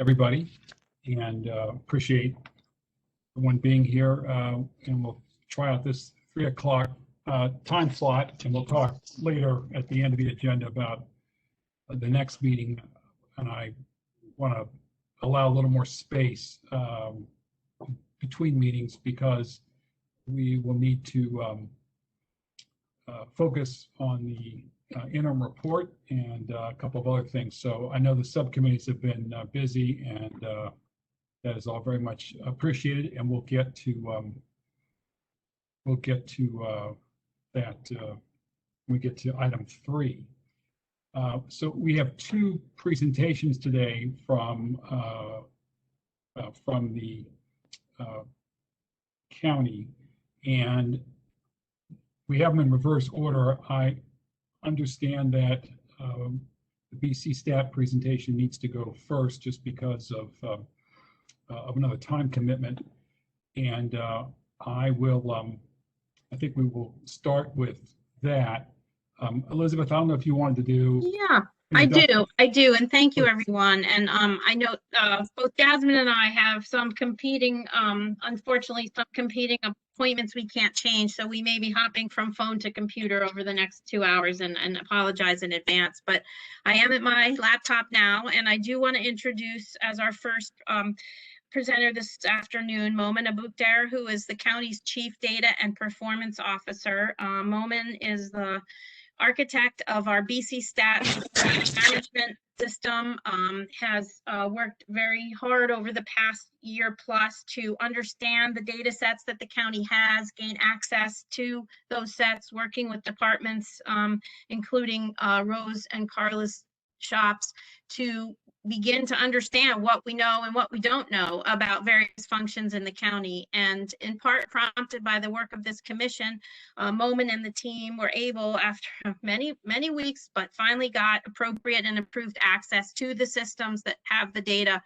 everybody, and appreciate everyone being here. And we'll try out this 3 o'clock time slot, and we'll talk later at the end of the agenda about the next meeting. And I want to allow a little more space between meetings because we will need to focus on the interim report and a couple of other things. So I know the subcommittees have been busy, and that is all very much appreciated. And we'll get to that when we get to item 3. So we have 2 presentations today from the county, and we have them in reverse order. I understand that the BC stat presentation needs to go first just because of another time commitment, and I think we will start with that. Elizabeth, I don't know if you wanted to do. Yeah, I do, and thank you, everyone. And I know both Jasmine and I have some competing, unfortunately, some competing appointments we can't change, so we may be hopping from phone to computer over the next 2 hours, and apologize in advance. But I am at my laptop now, and I do want to introduce as our first presenter this afternoon, Momin Abukdar, who is the county's Chief Data and Performance Officer. Momin is the architect of our BC Stat management system, has worked very hard over the past year plus to understand the data sets that the county has, gain access to those sets, working with departments, including Rose and Carla's shops, to begin to understand what we know and what we don't know about various functions in the county. And in part prompted by the work of this commission, Momin and the team were able, after many weeks, but finally got appropriate and approved access to the systems that have the data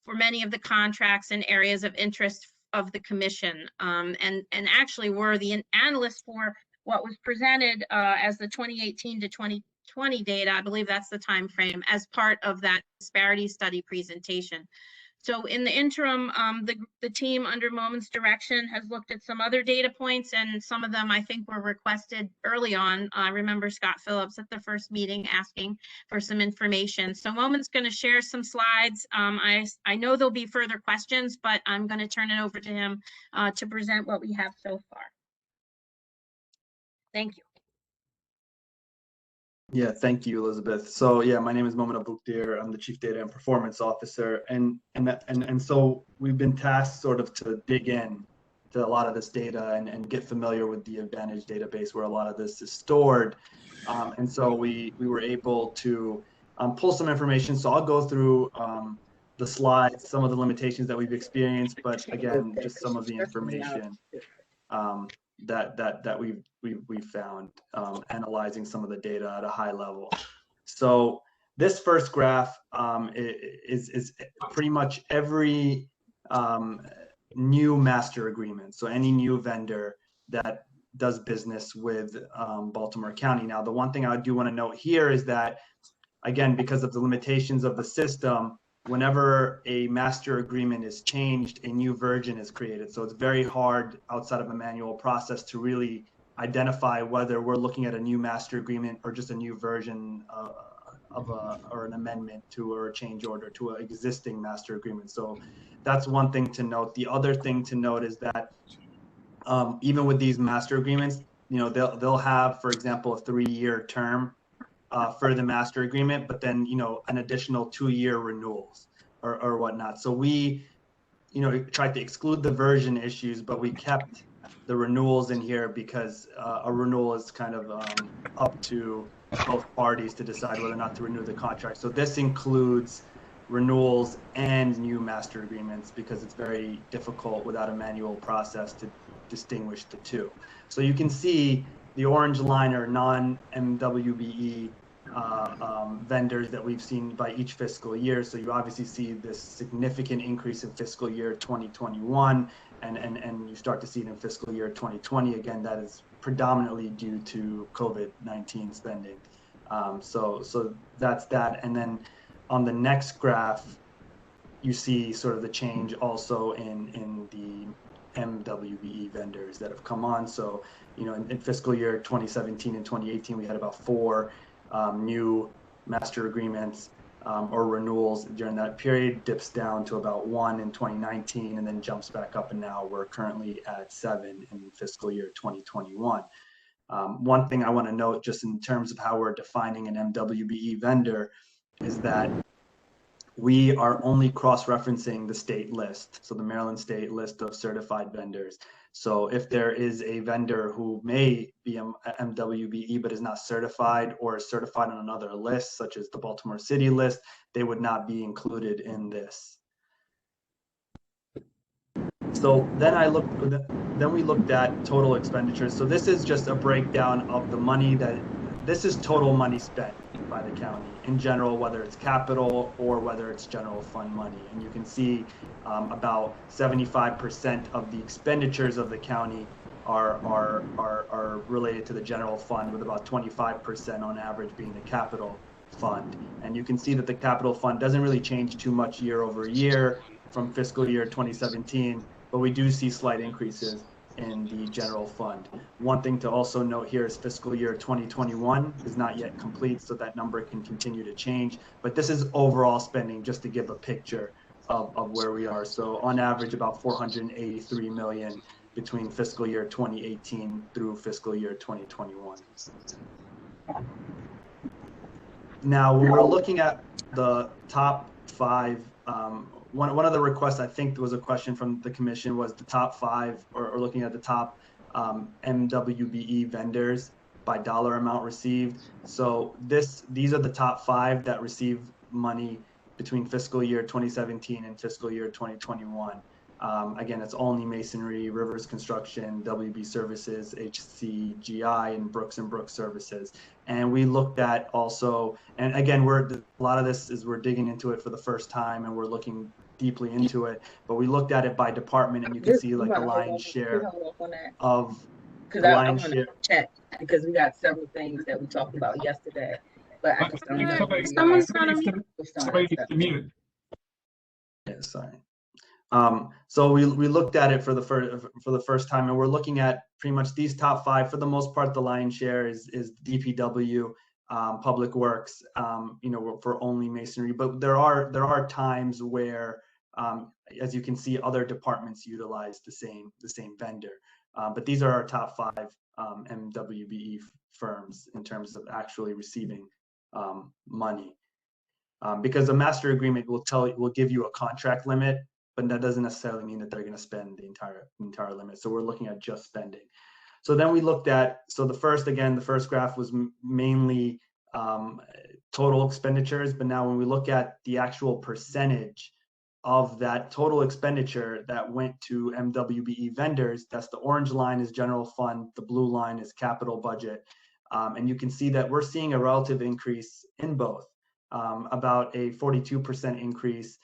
for many of the contracts and areas of interest of the commission, and actually were the analysts for what was presented as the 2018 to 2020 data. I believe that's the time frame, as part of that disparity study presentation. So in the interim, the team under Momin's direction has looked at some other data points, and some of them I think were requested early on. I remember Scott Phillips at the first meeting asking for some information. So Momin's going to share some slides. I know there'll be further questions, but I'm going to turn it over to him to present what we have so far. Thank you. Yeah, thank you, Elizabeth. So yeah, my name is Momin Abukdar. I'm the Chief Data and Performance Officer, and so we've been tasked sort of to dig in to a lot of this data and get familiar with the Advantage database where a lot of this is stored. And so we were able to pull some information. So I'll go through the slides, some of the limitations that we've experienced, but again, just some of the information that we've found, analyzing some of the data at a high level. So this first graph is pretty much every new master agreement. So any new vendor that does business with Baltimore County. Now, the one thing I do want to note here is that, again, because of the limitations of the system, whenever a master agreement is changed, a new version is created. So it's very hard outside of a manual process to really identify whether we're looking at a new master agreement or just a new version or an amendment to, or a change order to an existing master agreement. So that's one thing to note. The other thing to note is that even with these master agreements, you know, they'll have, for example, a 3-year term for the master agreement, but then, you know, an additional 2-year renewals or whatnot. So we, you know, tried to exclude the version issues, but we kept the renewals in here because a renewal is kind of up to both parties to decide whether or not to renew the contract. So this includes renewals and new master agreements because it's very difficult without a manual process to distinguish the two. So you can see the orange line are non-MWBE vendors that we've seen by each fiscal year. So you obviously see this significant increase in fiscal year 2021, and you start to see it in fiscal year 2020. Again, that is predominantly due to COVID-19 spending. So that's that. And then on the next graph, you see sort of the change also in the MWBE vendors that have come on. So, you know, in fiscal year 2017 and 2018, we had about 4 new master agreements or renewals during that period, dips down to about 1 in 2019, and then jumps back up, and now we're currently at 7 in fiscal year 2021. One thing I want to note, just in terms of how we're defining an MWBE vendor, is that we are only cross-referencing the state list, so the Maryland state list of certified vendors. So if there is a vendor who may be MWBE but is not certified, or is certified on another list, such as the Baltimore City list, they would not be included in this. So then we looked at total expenditures. So this is just a breakdown of the money this is total money spent by the county in general, whether it's capital or whether it's general fund money. And you can see about 75% of the expenditures of the county are related to the general fund, with about 25% on average being the capital fund. And you can see that the capital fund doesn't really change too much year over year from fiscal year 2017, but we do see slight increases in the general fund. One thing to also note here is fiscal year 2021 is not yet complete, so that number can continue to change. But this is overall spending, just to give a picture of where we are. So on average, about $483 million between fiscal year 2018 through fiscal year 2021. Now, when we're looking at the top 5, one of the requests, I think there was a question from the commission, was the top 5, or looking at the top MWBE vendors by dollar amount received. So these are the top 5 that receive money between fiscal year 2017 and fiscal year 2021. Again, it's Olney Masonry, Rivers Construction, WB Services, HCGI, and Brooks Services. And we looked at also, and again, a lot of this is we're digging into it for the first time, and we're looking deeply into it, but we looked at it by department, and you can see like the lion's share of the lion's share. Check, because we got several things that we talked about yesterday, but I just don't know. Someone's not on Somebody needs to mute. Yeah, sorry. So we looked at it for the first time, and we're looking at pretty much these top 5. For the most part, the lion's share is DPW, Public Works, you know, for Olney Masonry. But there are times where, as you can see, other departments utilize the same vendor. But these are our top 5 MWBE firms in terms of actually receiving money, because a master agreement will give you a contract limit, but that doesn't necessarily mean that they're going to spend the entire limit. So we're looking at just spending. So then we looked at, so the first graph was mainly total expenditures, but now when we look at the actual percentage of that total expenditure that went to MWBE vendors, that's the orange line is general fund, the blue line is capital budget. And you can see that we're seeing a relative increase in both, about a 42% increase,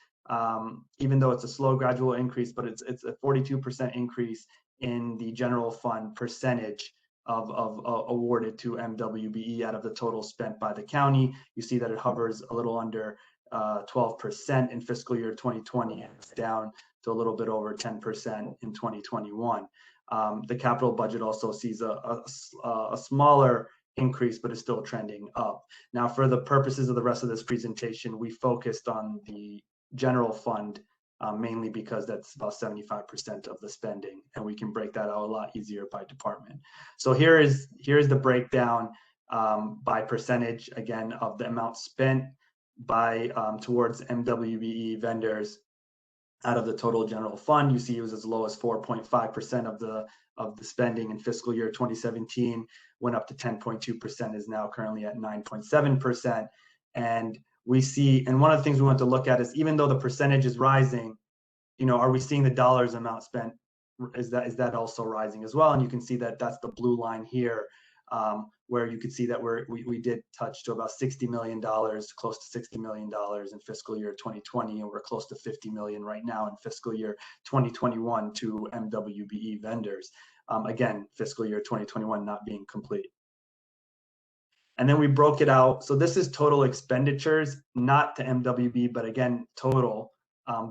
even though it's a slow gradual increase, but it's a 42% increase in the general fund percentage of awarded to MWBE out of the total spent by the county. You see that it hovers a little under 12% in fiscal year 2020, and it's down to a little bit over 10% in 2021. The capital budget also sees a smaller increase, but is still trending up. Now, for the purposes of the rest of this presentation, we focused on the general fund, mainly because that's about 75% of the spending, and we can break that out a lot easier by department. So here's the breakdown by percentage, again, of the amount spent by towards MWBE vendors out of the total general fund. You see it was as low as 4.5% of the spending in fiscal year 2017, went up to 10.2%, is now currently at 9.7%. And we see, and one of the things we want to look at is, even though the percentage is rising, you know, are we seeing the dollars amount spent? Is that also rising as well? And you can see that that's the blue line here, where you can see that we did touch to about $60 million, close to $60 million in fiscal year 2020, and we're close to $50 million right now in fiscal year 2021 to MWBE vendors. Again, fiscal year 2021 not being complete. And then we broke it out. So this is total expenditures, not to MWB, but again, total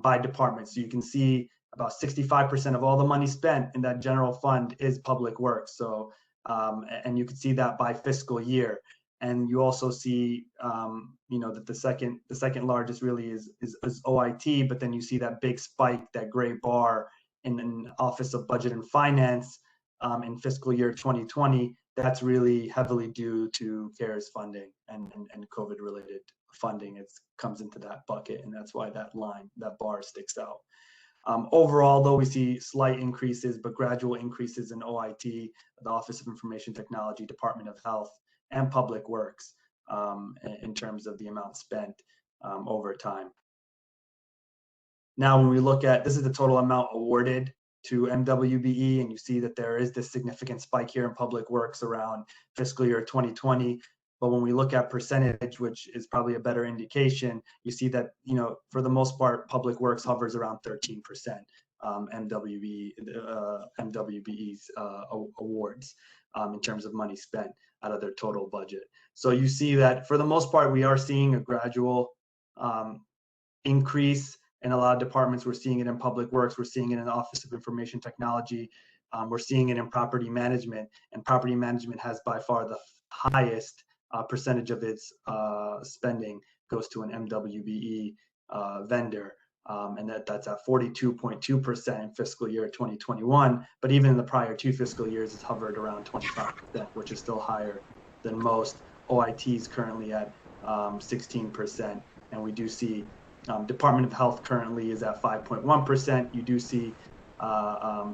by department. So you can see about 65% of all the money spent in that general fund is public works. So, and you can see that by fiscal year. And you also see, that the second largest really is OIT, but then you see that big spike, that gray bar in Office of Budget and Finance in fiscal year 2020. That's really heavily due to CARES funding and COVID-related funding. It comes into that bucket, and that's why that bar sticks out. Overall, though, we see slight increases, but gradual increases in OIT, the Office of Information Technology, Department of Health, and Public Works in terms of the amount spent over time. Now, when we look at, this is the total amount awarded to MWBE, and you see that there is this significant spike here in Public Works around fiscal year 2020. But when we look at percentage, which is probably a better indication, you see that, for the most part, Public Works hovers around 13%, MWBE's awards in terms of money spent out of their total budget. So you see that for the most part, we are seeing a gradual increase in a lot of departments. We're seeing it in Public Works. We're seeing it in the Office of Information Technology. We're seeing it in Property Management, and Property Management has by far the highest percentage of its spending goes to an MWBE vendor, and that's at 42.2% in fiscal year 2021. But even in the prior 2 fiscal years, it's hovered around 25%, which is still higher than most. OIT is currently at 16%, and we do see Department of Health currently is at 5.1%. You do see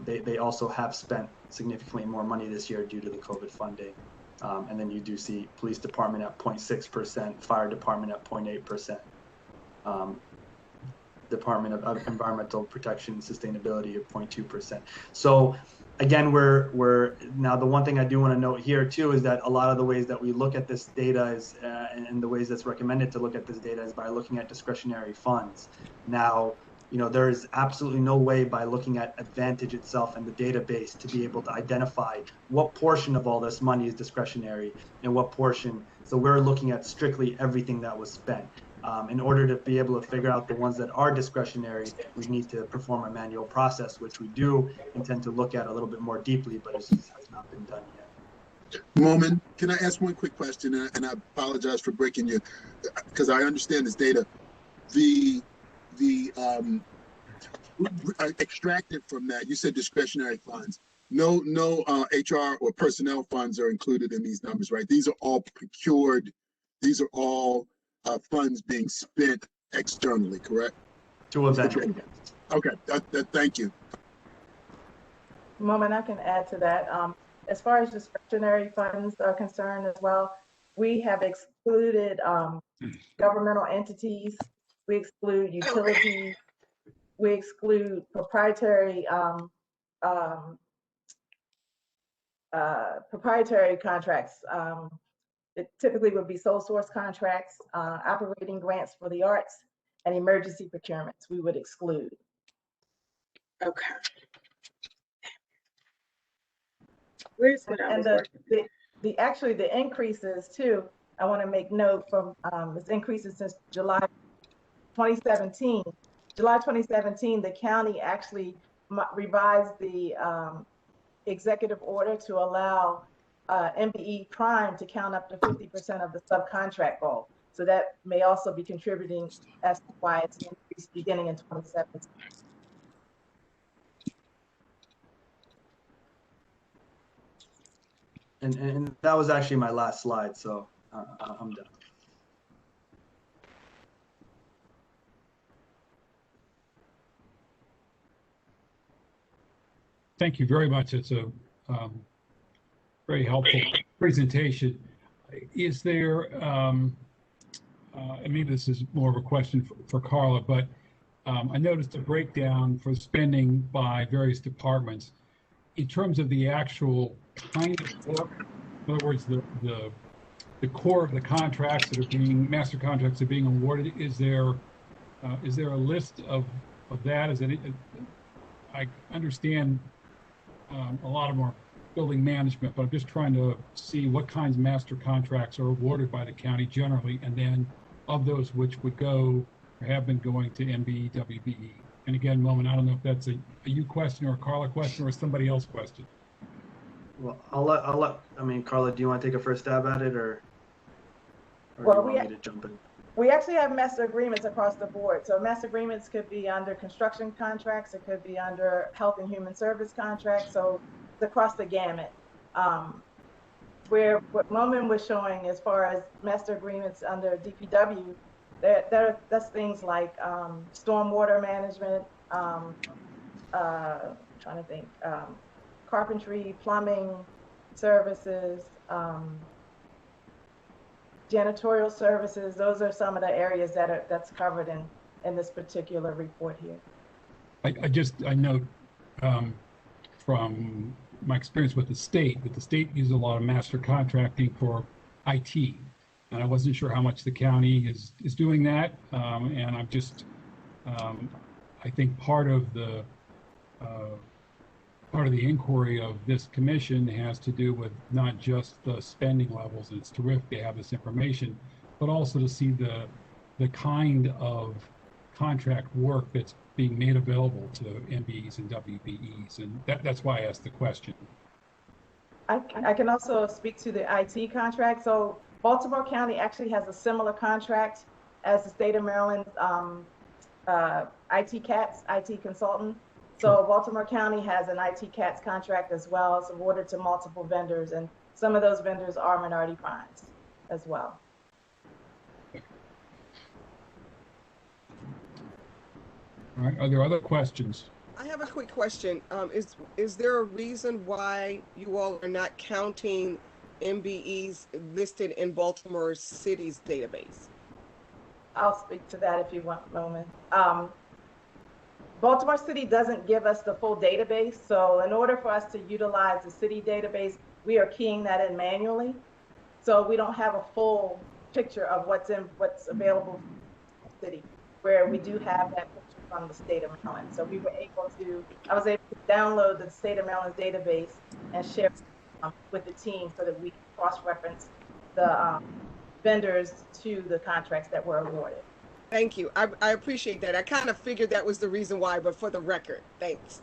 they also have spent significantly more money this year due to the COVID funding. And then you do see Police Department at 0.6%, Fire Department at 0.8%, Department of Environmental Protection and Sustainability at 0.2%. So again, we're now, the one thing I do want to note here too is that a lot of the ways that we look at this data is, and the ways that's recommended to look at this data is by looking at discretionary funds. Now, there is absolutely no way by looking at Advantage itself and the database to be able to identify what portion of all this money is discretionary and what portion. So we're looking at strictly everything that was spent. In order to be able to figure out the ones that are discretionary, we need to perform a manual process, which we do intend to look at a little bit more deeply, but it has not been done yet. Momin, can I ask one quick question? And I apologize for breaking you, because I understand this data. The extracted from that, you said discretionary funds. No HR or personnel funds are included in these numbers, right? These are all procured. These are all funds being spent externally, correct? To a vendor. Okay, thank you. Moment, I can add to that. As far as discretionary funds are concerned as well, we have excluded governmental entities. We exclude utilities. We exclude proprietary contracts. It typically would be sole source contracts, operating grants for the arts, and emergency procurements we would exclude. Okay. Where's what I was working? Actually the increases too, I want to make note from this increases since July 2017. July 2017, the county actually revised the executive order to allow MBE Prime to count up to 50% of the subcontract goal. So that may also be contributing as to why it's increased beginning in 2017. And that was actually my last slide, so I'm done. Thank you very much. It's a very helpful presentation. Is there, and maybe this is more of a question for Carla, but I noticed a breakdown for spending by various departments. In terms of the actual kind of work, in other words, the core of the contracts that are being, master contracts are being awarded, is there a list of that? Is it, I understand a lot of them are building management, but I'm just trying to see what kinds of master contracts are awarded by the county generally, and then of those which would go or have been going to MBE, WBE. And again, Momin, I don't know if that's a you question or a Carla question or somebody else question. Well, I mean, Carla, do you want to take a first stab at it, or Well, do you want me to jump in? We actually have master agreements across the board. So master agreements could be under construction contracts. It could be under health and human service contracts. So it's across the gamut. Where what Momin was showing as far as master agreements under DPW, that's things like stormwater management, trying to think, carpentry, plumbing services, janitorial services. Those are some of the areas that's covered in this particular report here. I note from my experience with the state that the state uses a lot of master contracting for IT, and I wasn't sure how much the county is doing that. And I'm just I think part of the inquiry of this commission has to do with not just the spending levels, and it's terrific to have this information, but also to see the kind of contract work that's being made available to MBEs and WBEs, and that's why I asked the question. I can also speak to the IT contract. So Baltimore County actually has a similar contract as the state of Maryland's IT CATS, IT consultant. So Baltimore County has an IT CATS contract as well. It's awarded to multiple vendors, and some of those vendors are minority funds as well. All right, are there other questions? I have a quick question. Is there a reason why you all are not counting MBEs listed in Baltimore City's database? I'll speak to that if you want a moment. Baltimore City doesn't give us the full database. So in order for us to utilize the city database, we are keying that in manually. So we don't have a full picture of what's available for the city, where we do have that picture from the state of Maryland. So we were able to, I was able to download the state of Maryland's database and share with the team so that we can cross-reference the vendors to the contracts that were awarded. Thank you. I appreciate that. I kind of figured that was the reason why, but for the record, thanks.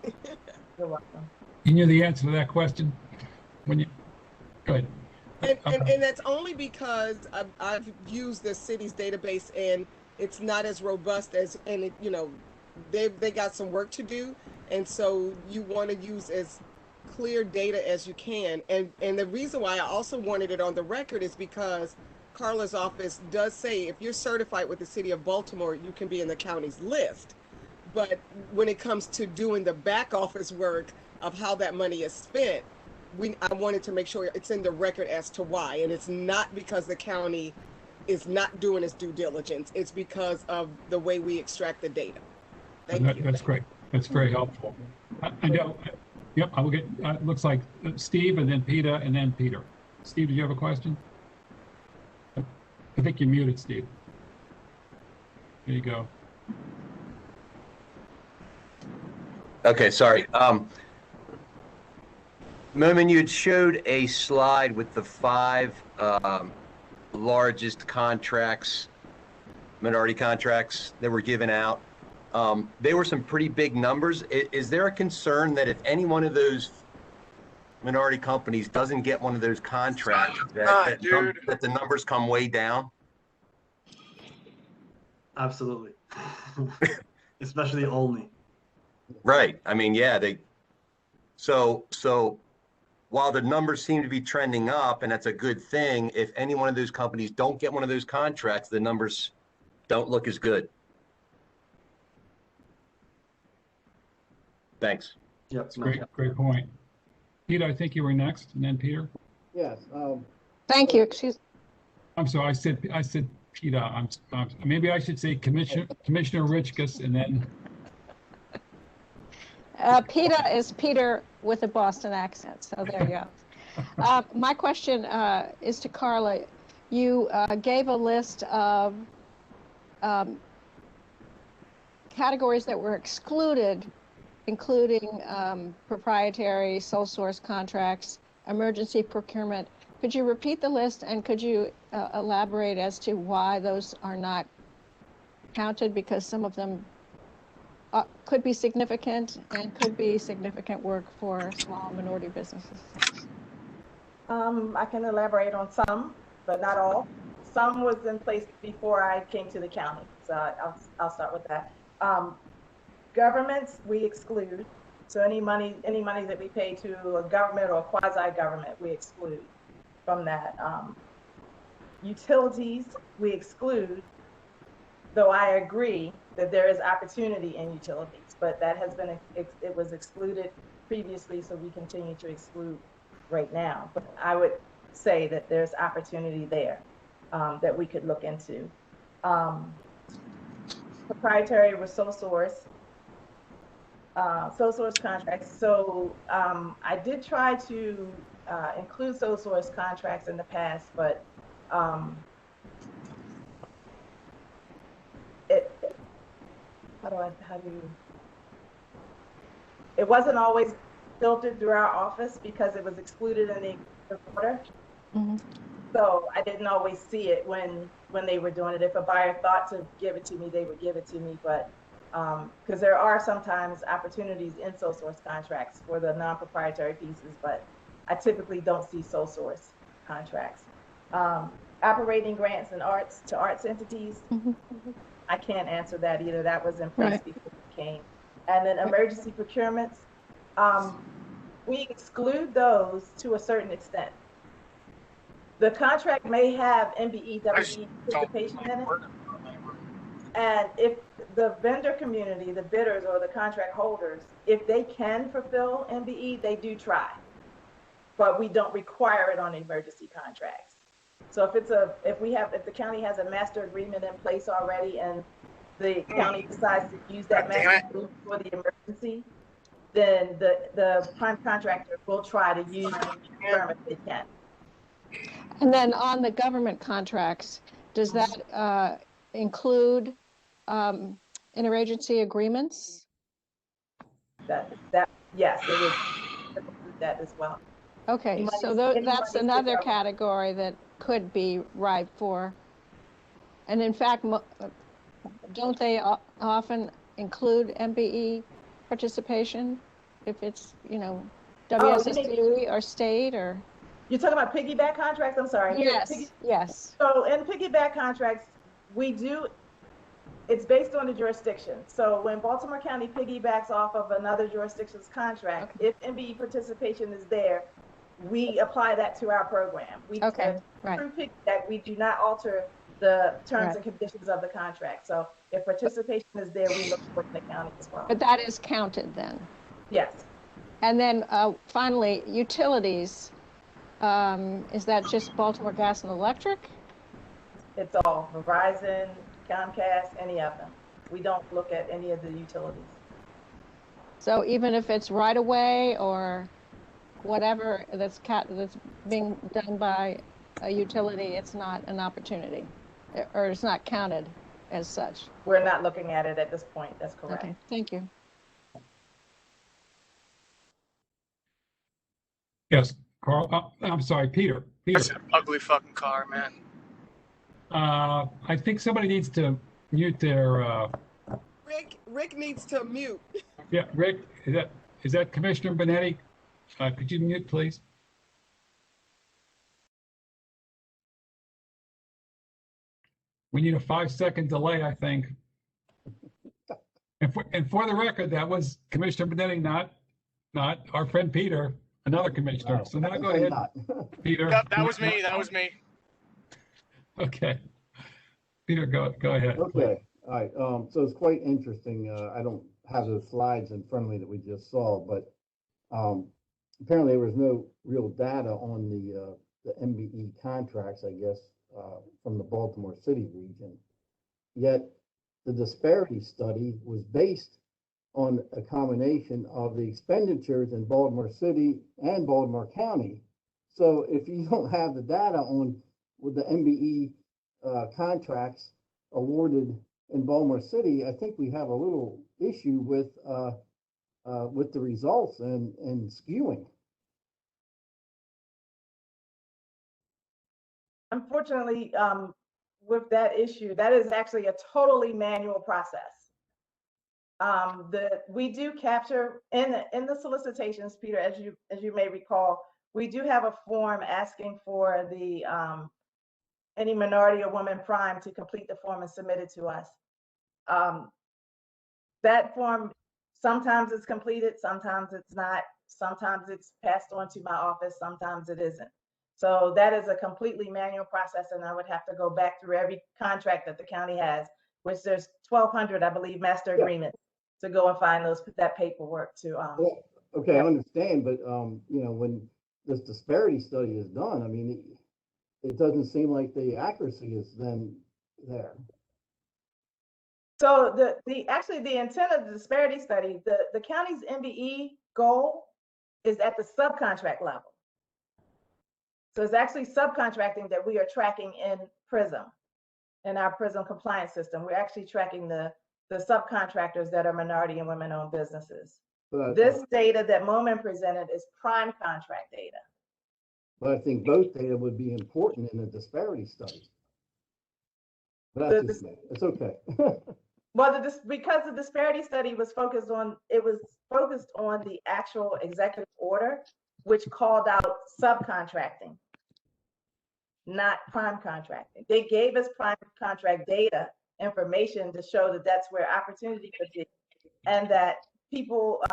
You're welcome. You knew the answer to that question when you, go ahead. And that's only because I've used the city's database and it's not as robust as, and it, you know, they got some work to do. And so you want to use as clear data as you can. And the reason why I also wanted it on the record is because Carla's office does say if you're certified with the city of Baltimore, you can be in the county's list. But when it comes to doing the back office work of how that money is spent, I wanted to make sure it's in the record as to why. And it's not because the county is not doing its due diligence. It's because of the way we extract the data. Thank you. That's great. That's very helpful. I know. Yep, I will get, looks like Steve and then Peter and then Peter. Steve, do you have a question? I think you're muted, Steve. There you go. Okay, sorry. Momin, you had showed a slide with the 5 largest contracts, minority contracts that were given out. They were some pretty big numbers. Is there a concern that if any one of those minority companies doesn't get one of those contracts, that the numbers come way down? Absolutely. Especially only. Right. I mean, yeah, so while the numbers seem to be trending up, and that's a good thing, if any one of those companies don't get one of those contracts, the numbers don't look as good. Thanks. Yep. Great point. Peter, I think you were next, and then Peter. Yes. Thank you. Excuse. I'm sorry. I said Peter. I'm maybe I should say Commissioner Richkus, and then. Peter is Peter with a Boston accent, so there you go. My question is to Carla. You gave a list of categories that were excluded, including proprietary sole source contracts, emergency procurement. Could you repeat the list, and could you elaborate as to why those are not counted because some of them could be significant and could be significant work for small minority businesses? I can elaborate on some, but not all. Some was in place before I came to the county, so I'll start with that. Governments, we exclude. So any money that we pay to a government or a quasi-government, we exclude from that. Utilities, we exclude, though I agree that there is opportunity in utilities, but that has been, it was excluded previously, so we continue to exclude right now. But I would say that there's opportunity there that we could look into. Proprietary or sole source contracts. So I did try to include sole source contracts in the past, but it wasn't always filtered through our office because it was excluded in the order. Mm-hmm. So I didn't always see it when they were doing it. If a buyer thought to give it to me, they would give it to me. But because there are sometimes opportunities in sole source contracts for the non-proprietary pieces, but I typically don't see sole source contracts. Operating grants and arts entities, I can't answer that either. That was in place before it came. And then emergency procurements, we exclude those to a certain extent. The contract may have MBE, WE participation in it. And if the vendor community, the bidders or the contract holders, if they can fulfill MBE, they do try. But we don't require it on emergency contracts. So if the county has a master agreement in place already and the county decides to use that master agreement for the emergency, then the prime contractor will try to use the firm if they can. And then on the government contracts, does that include interagency agreements? Yes, it would include that as well. Okay, so that's another category that could be ripe for. And in fact, don't they often include MBE participation if it's, WSSD or state or? You're talking about piggyback contracts? I'm sorry. Yes, yes. So in piggyback contracts, it's based on the jurisdiction. So when Baltimore County piggybacks off of another jurisdiction's contract, if MBE participation is there, we apply that to our program. Through piggyback, we do not alter the terms and conditions of the contract. So if participation is there, we look for the county as well. But that is counted then? Yes. And then finally, utilities. Is that just Baltimore Gas and Electric? It's all Verizon, Comcast, any of them. We don't look at any of the utilities. So even if it's right away or whatever that's being done by a utility, it's not an opportunity, or it's not counted as such. We're not looking at it at this point. That's correct. Okay, thank you. Yes, Carl. I'm sorry, Peter. That's an ugly fucking car, man. I think somebody needs to mute their. Rick needs to mute. Yeah, Rick, is that Commissioner Benetti? Could you mute, please? We need a 5-second delay, I think. And for the record, that was Commissioner Benetti, not our friend Peter, another commissioner. No, so now go ahead, Peter. That was me. That was me. Okay. Peter, go ahead. Okay. All right. So it's quite interesting. I don't have the slides in front of me that we just saw, but apparently there was no real data on the MBE contracts, I guess, from the Baltimore City region. Yet the disparity study was based on a combination of the expenditures in Baltimore City and Baltimore County. So if you don't have the data on with the MBE contracts awarded in Baltimore City, I think we have a little issue with the results and skewing. Unfortunately, with that issue, that is actually a totally manual process. We do capture in the solicitations, Peter, as you may recall, we do have a form asking for the any minority or woman prime to complete the form and submit it to us. That form, sometimes it's completed, sometimes it's not, sometimes it's passed on to my office, sometimes it isn't. So that is a completely manual process, and I would have to go back through every contract that the county has, which there's 1,200, I believe, master agreements, to go and find that paperwork to. Okay, I understand, but you know, when this disparity study is done, I mean, it doesn't seem like the accuracy is then there. So actually the intent of the disparity study, the county's MBE goal is at the subcontract level. So it's actually subcontracting that we are tracking in PRISM, in our PRISM compliance system. We're actually tracking the subcontractors that are minority and women-owned businesses. This data that Momin presented is prime contract data. But I think both data would be important in a disparity study. But that's just me. It's okay. Well, because the disparity study was focused on the actual executive order, which called out subcontracting, not prime contracting. They gave us prime contract data information to show that that's where opportunity could be, and that people,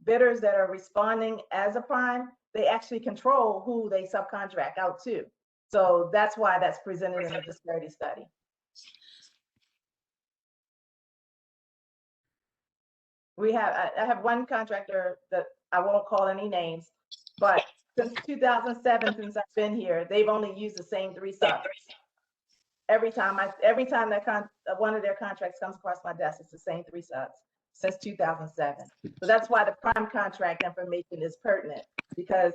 bidders that are responding as a prime, they actually control who they subcontract out to. So that's why that's presented in the disparity study. I have one contractor that I won't call any names, but since 2007, since I've been here, they've only used the same 3 subs. Every time that one of their contracts comes across my desk, it's the same 3 subs since 2007. So that's why the prime contract information is pertinent, because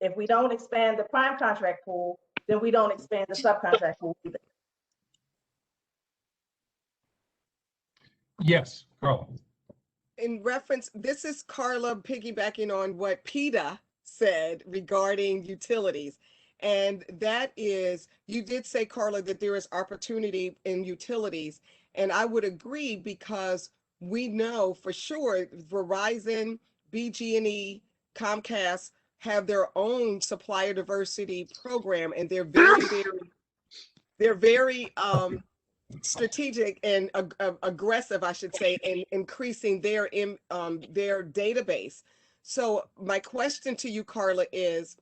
if we don't expand the prime contract pool, then we don't expand the subcontract pool either. Yes, Carla. In reference, this is Carla piggybacking on what PETA said regarding utilities. And that is, you did say, Carla, that there is opportunity in utilities. And I would agree, because we know for sure Verizon, BG&E, Comcast have their own supplier diversity program, and they're very strategic and aggressive, I should say, in increasing their database. So my question to you, Carla, is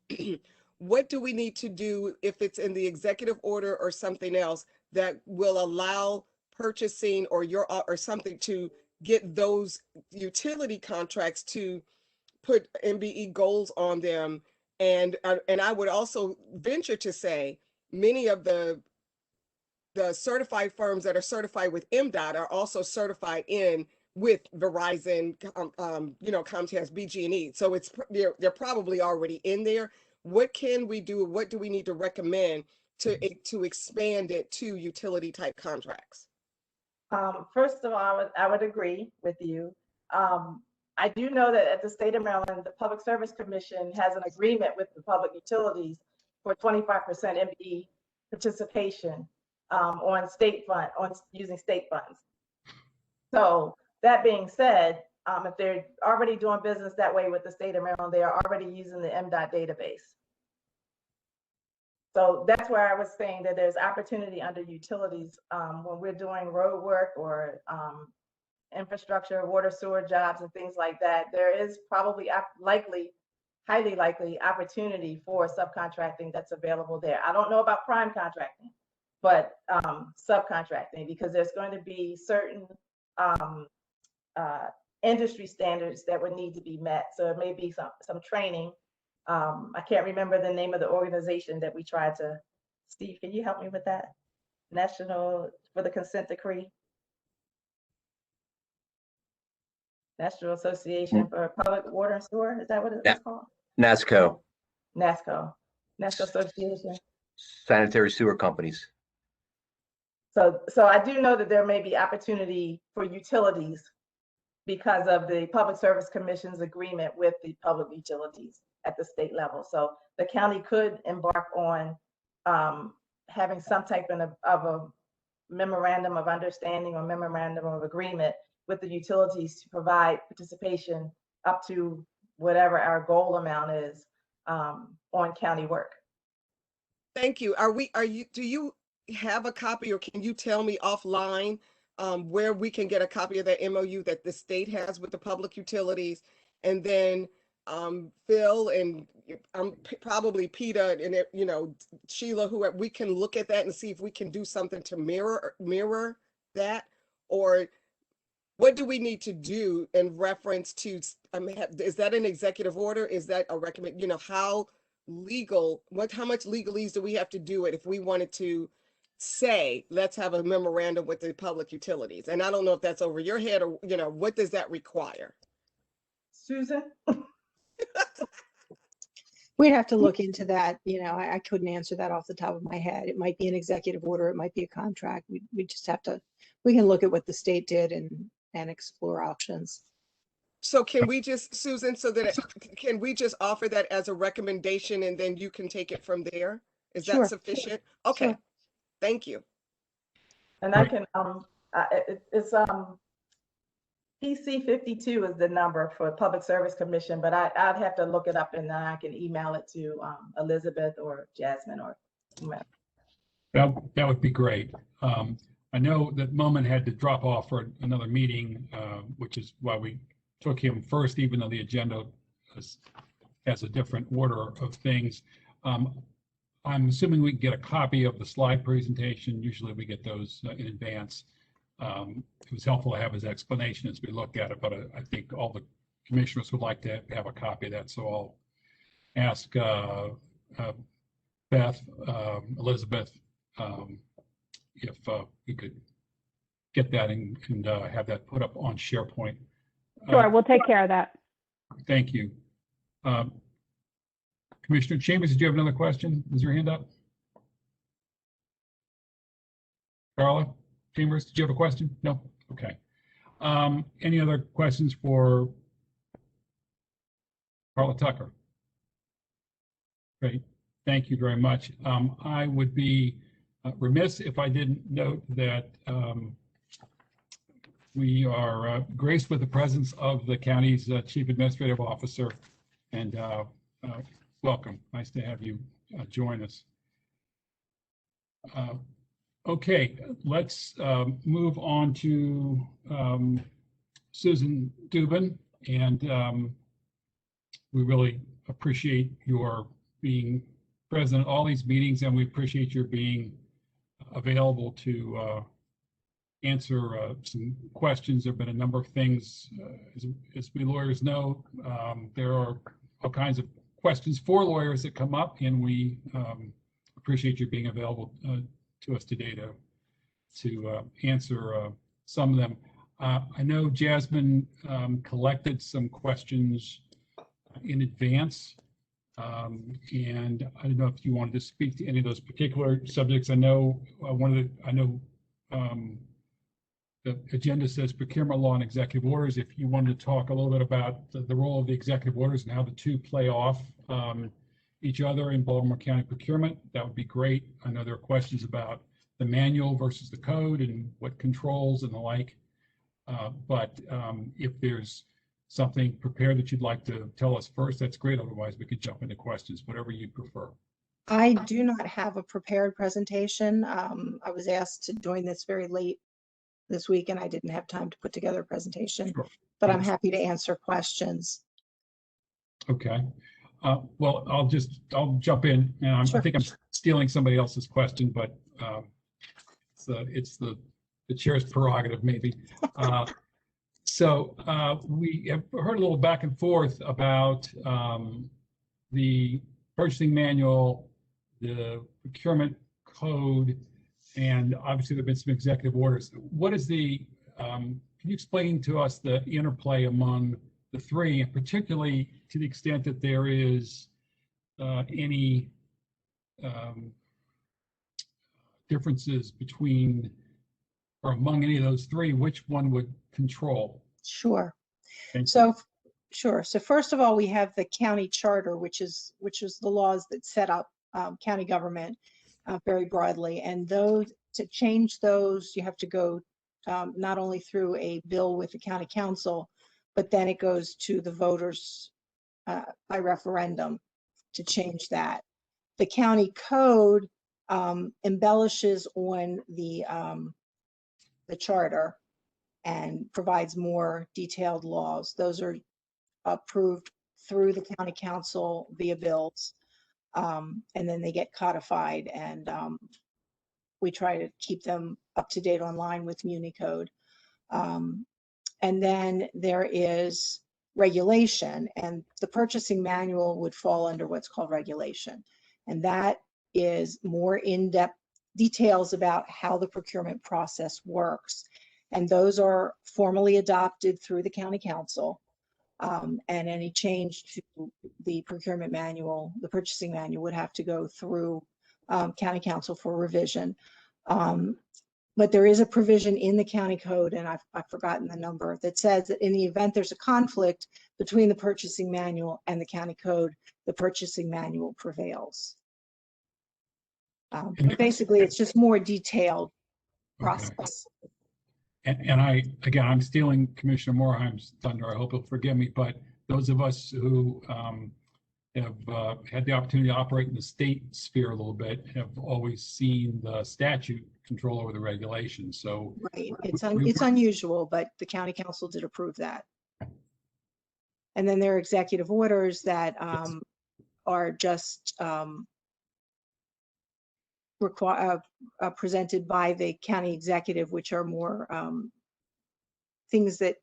what do we need to do, if it's in the executive order or something else, that will allow purchasing or something to get those utility contracts to put MBE goals on them? And I would also venture to say many of the certified firms that are certified with MDOT are also certified with Verizon, Comcast, BG&E. So they're probably already in there. What can we do? What do we need to recommend to expand it to utility type contracts? First of all, I would agree with you. I do know that at the state of Maryland, the Public Service Commission has an agreement with the public utilities for 25% MBE participation on using state funds. So that being said, if they're already doing business that way with the state of Maryland, they are already using the MDOT database. So that's where I was saying that there's opportunity under utilities when we're doing road work or infrastructure, water, sewer jobs, and things like that. There is probably highly likely opportunity for subcontracting that's available there. I don't know about prime contracting, but subcontracting, because there's going to be certain industry standards that would need to be met. So it may be some training. I can't remember the name of the organization that we tried to. Steve, can you help me with that? National, for the consent decree. National Association for Public Water and Sewer, is that what it's called? NASCO. National Association. Sanitary sewer companies. So I do know that there may be opportunity for utilities because of the Public Service Commission's agreement with the public utilities at the state level. So the county could embark on having some type of a memorandum of understanding or memorandum of agreement with the utilities to provide participation up to whatever our goal amount is on county work. Thank you. Do you have a copy, or can you tell me offline where we can get a copy of that MOU that the state has with the public utilities? And then Phil and probably Peter and Sheila, who we can look at that and see if we can do something to mirror that, or what do we need to do in reference to? Is that an executive order? Is that a recommend? How legal? How much legalese do we have to do it if we wanted to say, let's have a memorandum with the public utilities? And I don't know if that's over your head, or what does that require? Susan? We'd have to look into that. I couldn't answer that off the top of my head. It might be an executive order. It might be a contract. We just have to, we can look at what the state did and explore options. So can we just, Susan, can we just offer that as a recommendation and then you can take it from there? Is that sufficient? Okay. Sure. Thank you. And I can, it's PC 52 is the number for Public Service Commission, but I'd have to look it up and then I can email it to Elizabeth or Jasmine or whomever. That would be great. I know that Moman had to drop off for another meeting, which is why we took him first, even though the agenda has a different order of things. I'm assuming we can get a copy of the slide presentation. Usually we get those in advance. It was helpful to have his explanation as we looked at it, but I think all the commissioners would like to have a copy of that. So I'll ask Beth, Elizabeth, if we could get that and have that put up on SharePoint. Sure, we'll take care of that. Thank you. Commissioner Chambers, did you have another question? Was your hand up? Carla Chambers, did you have a question? No? Okay. Any other questions for Carla Tucker? Great. Thank you very much. I would be remiss if I didn't note that we are graced with the presence of the county's Chief Administrative Officer, and welcome. Nice to have you join us. Okay, let's move on to Susan Dubin, and we really appreciate your being present at all these meetings, and we appreciate your being available to answer some questions. There have been a number of things, as we lawyers know, there are all kinds of questions for lawyers that come up, and we appreciate you being available to us today to answer some of them. I know Jasmine collected some questions in advance, and I don't know if you wanted to speak to any of those particular subjects. I know the agenda says procurement law and executive orders. If you wanted to talk a little bit about the role of the executive orders and how the two play off each other in Baltimore County procurement, that would be great. I know there are questions about the manual versus the code and what controls and the like. But if there's something prepared that you'd like to tell us first, that's great. Otherwise, we could jump into questions, whatever you prefer. I do not have a prepared presentation. I was asked to join this very late this week, and I didn't have time to put together a presentation, sure. But I'm happy to answer questions. Okay. Well, I'll jump in, and sure. I think I'm stealing somebody else's question, but it's the chair's prerogative, maybe. So we have heard a little back and forth about the purchasing manual, the procurement code, and obviously there have been some executive orders. What is the, can you explain to us the interplay among the three, and particularly to the extent that there is any differences between or among any of those three, which one would control? Sure. So first of all, we have the county charter, which is the laws that set up county government. very broadly. And those, to change those, you have to go not only through a bill with the county council, but then it goes to the voters by referendum to change that. The county code embellishes on the charter and provides more detailed laws. Those are approved through the county council via bills, and then they get codified, and we try to keep them up to date online with MuniCode. And then there is regulation, and the purchasing manual would fall under what's called regulation. And that is more in-depth details about how the procurement process works. And those are formally adopted through the county council. And any change to the procurement manual, the purchasing manual, would have to go through county council for revision. But there is a provision in the county code, and I've forgotten the number, that says that in the event there's a conflict between the purchasing manual and the county code, the purchasing manual prevails. But basically, it's just more detailed process. And again, I'm stealing Commissioner Morheim's thunder. I hope he'll forgive me, but those of us who have had the opportunity to operate in the state sphere a little bit have always seen the statute control over the regulations. So right, it's unusual, but the county council did approve that. And then there are executive orders that are just presented by the county executive, which are more things that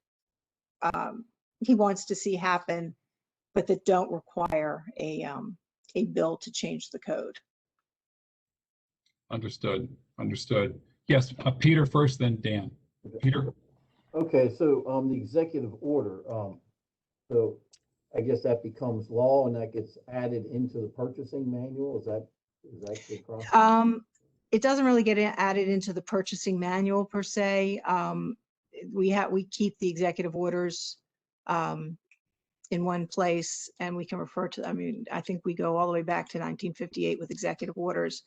he wants to see happen, but that don't require a bill to change the code. Understood. Yes, Peter first, then Dan. Peter. Okay, so the executive order, so I guess that becomes law and that gets added into the purchasing manual. Is that the process? It doesn't really get added into the purchasing manual per se. We keep the executive orders in one place, and we can refer to, I mean, I think we go all the way back to 1958 with executive orders,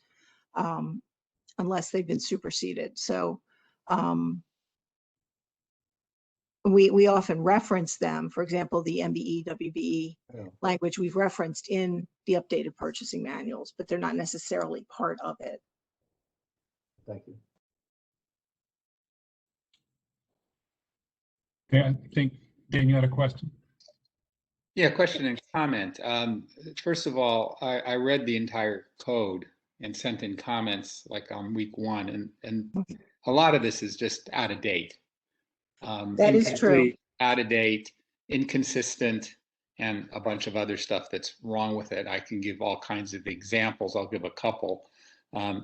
unless they've been superseded. So we often reference them. For example, the MBE, WBE language we've referenced in the updated purchasing manuals, but they're not necessarily part of it. Thank you. Okay, I think Dan, you had a question. Yeah, question and comment. First of all, I read the entire code and sent in comments like on week 1, and a lot of this is just out of date. That is true. Out of date, inconsistent, and a bunch of other stuff that's wrong with it. I can give all kinds of examples. I'll give a couple.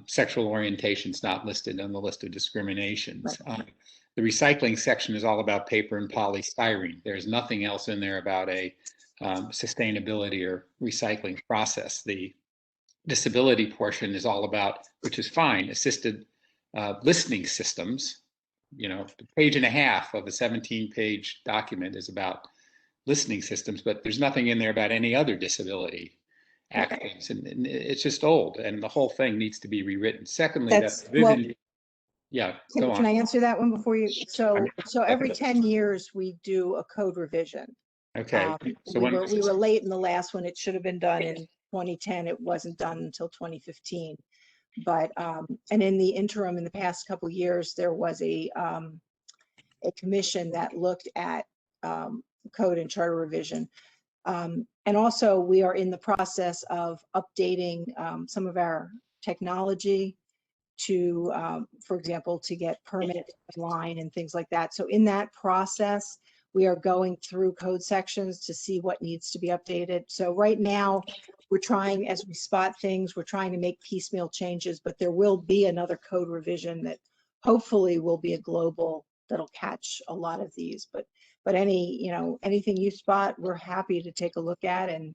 Sexual orientation is not listed on the list of discriminations. Right. The recycling section is all about paper and polystyrene. There's nothing else in there about a sustainability or recycling process. The disability portion is all about, which is fine, assisted listening systems. You know, a page and a half of a 17-page document is about listening systems, but there's nothing in there about any other disability actions, and it's just old, and the whole thing needs to be rewritten. Secondly, yeah, go on. Can I answer that one before you? So every 10 years we do a code revision. Okay. So we were late in the last one. It should have been done in 2010. It wasn't done until 2015. But and in the interim, in the past couple of years, there was a commission that looked at code and charter revision. And also we are in the process of updating some of our technology to, for example, to get permits online and things like that. So in that process, we are going through code sections to see what needs to be updated. So right now, we're trying, as we spot things, we're trying to make piecemeal changes, but there will be another code revision that hopefully will be a global, that'll catch a lot of these. But anything you spot, we're happy to take a look at. And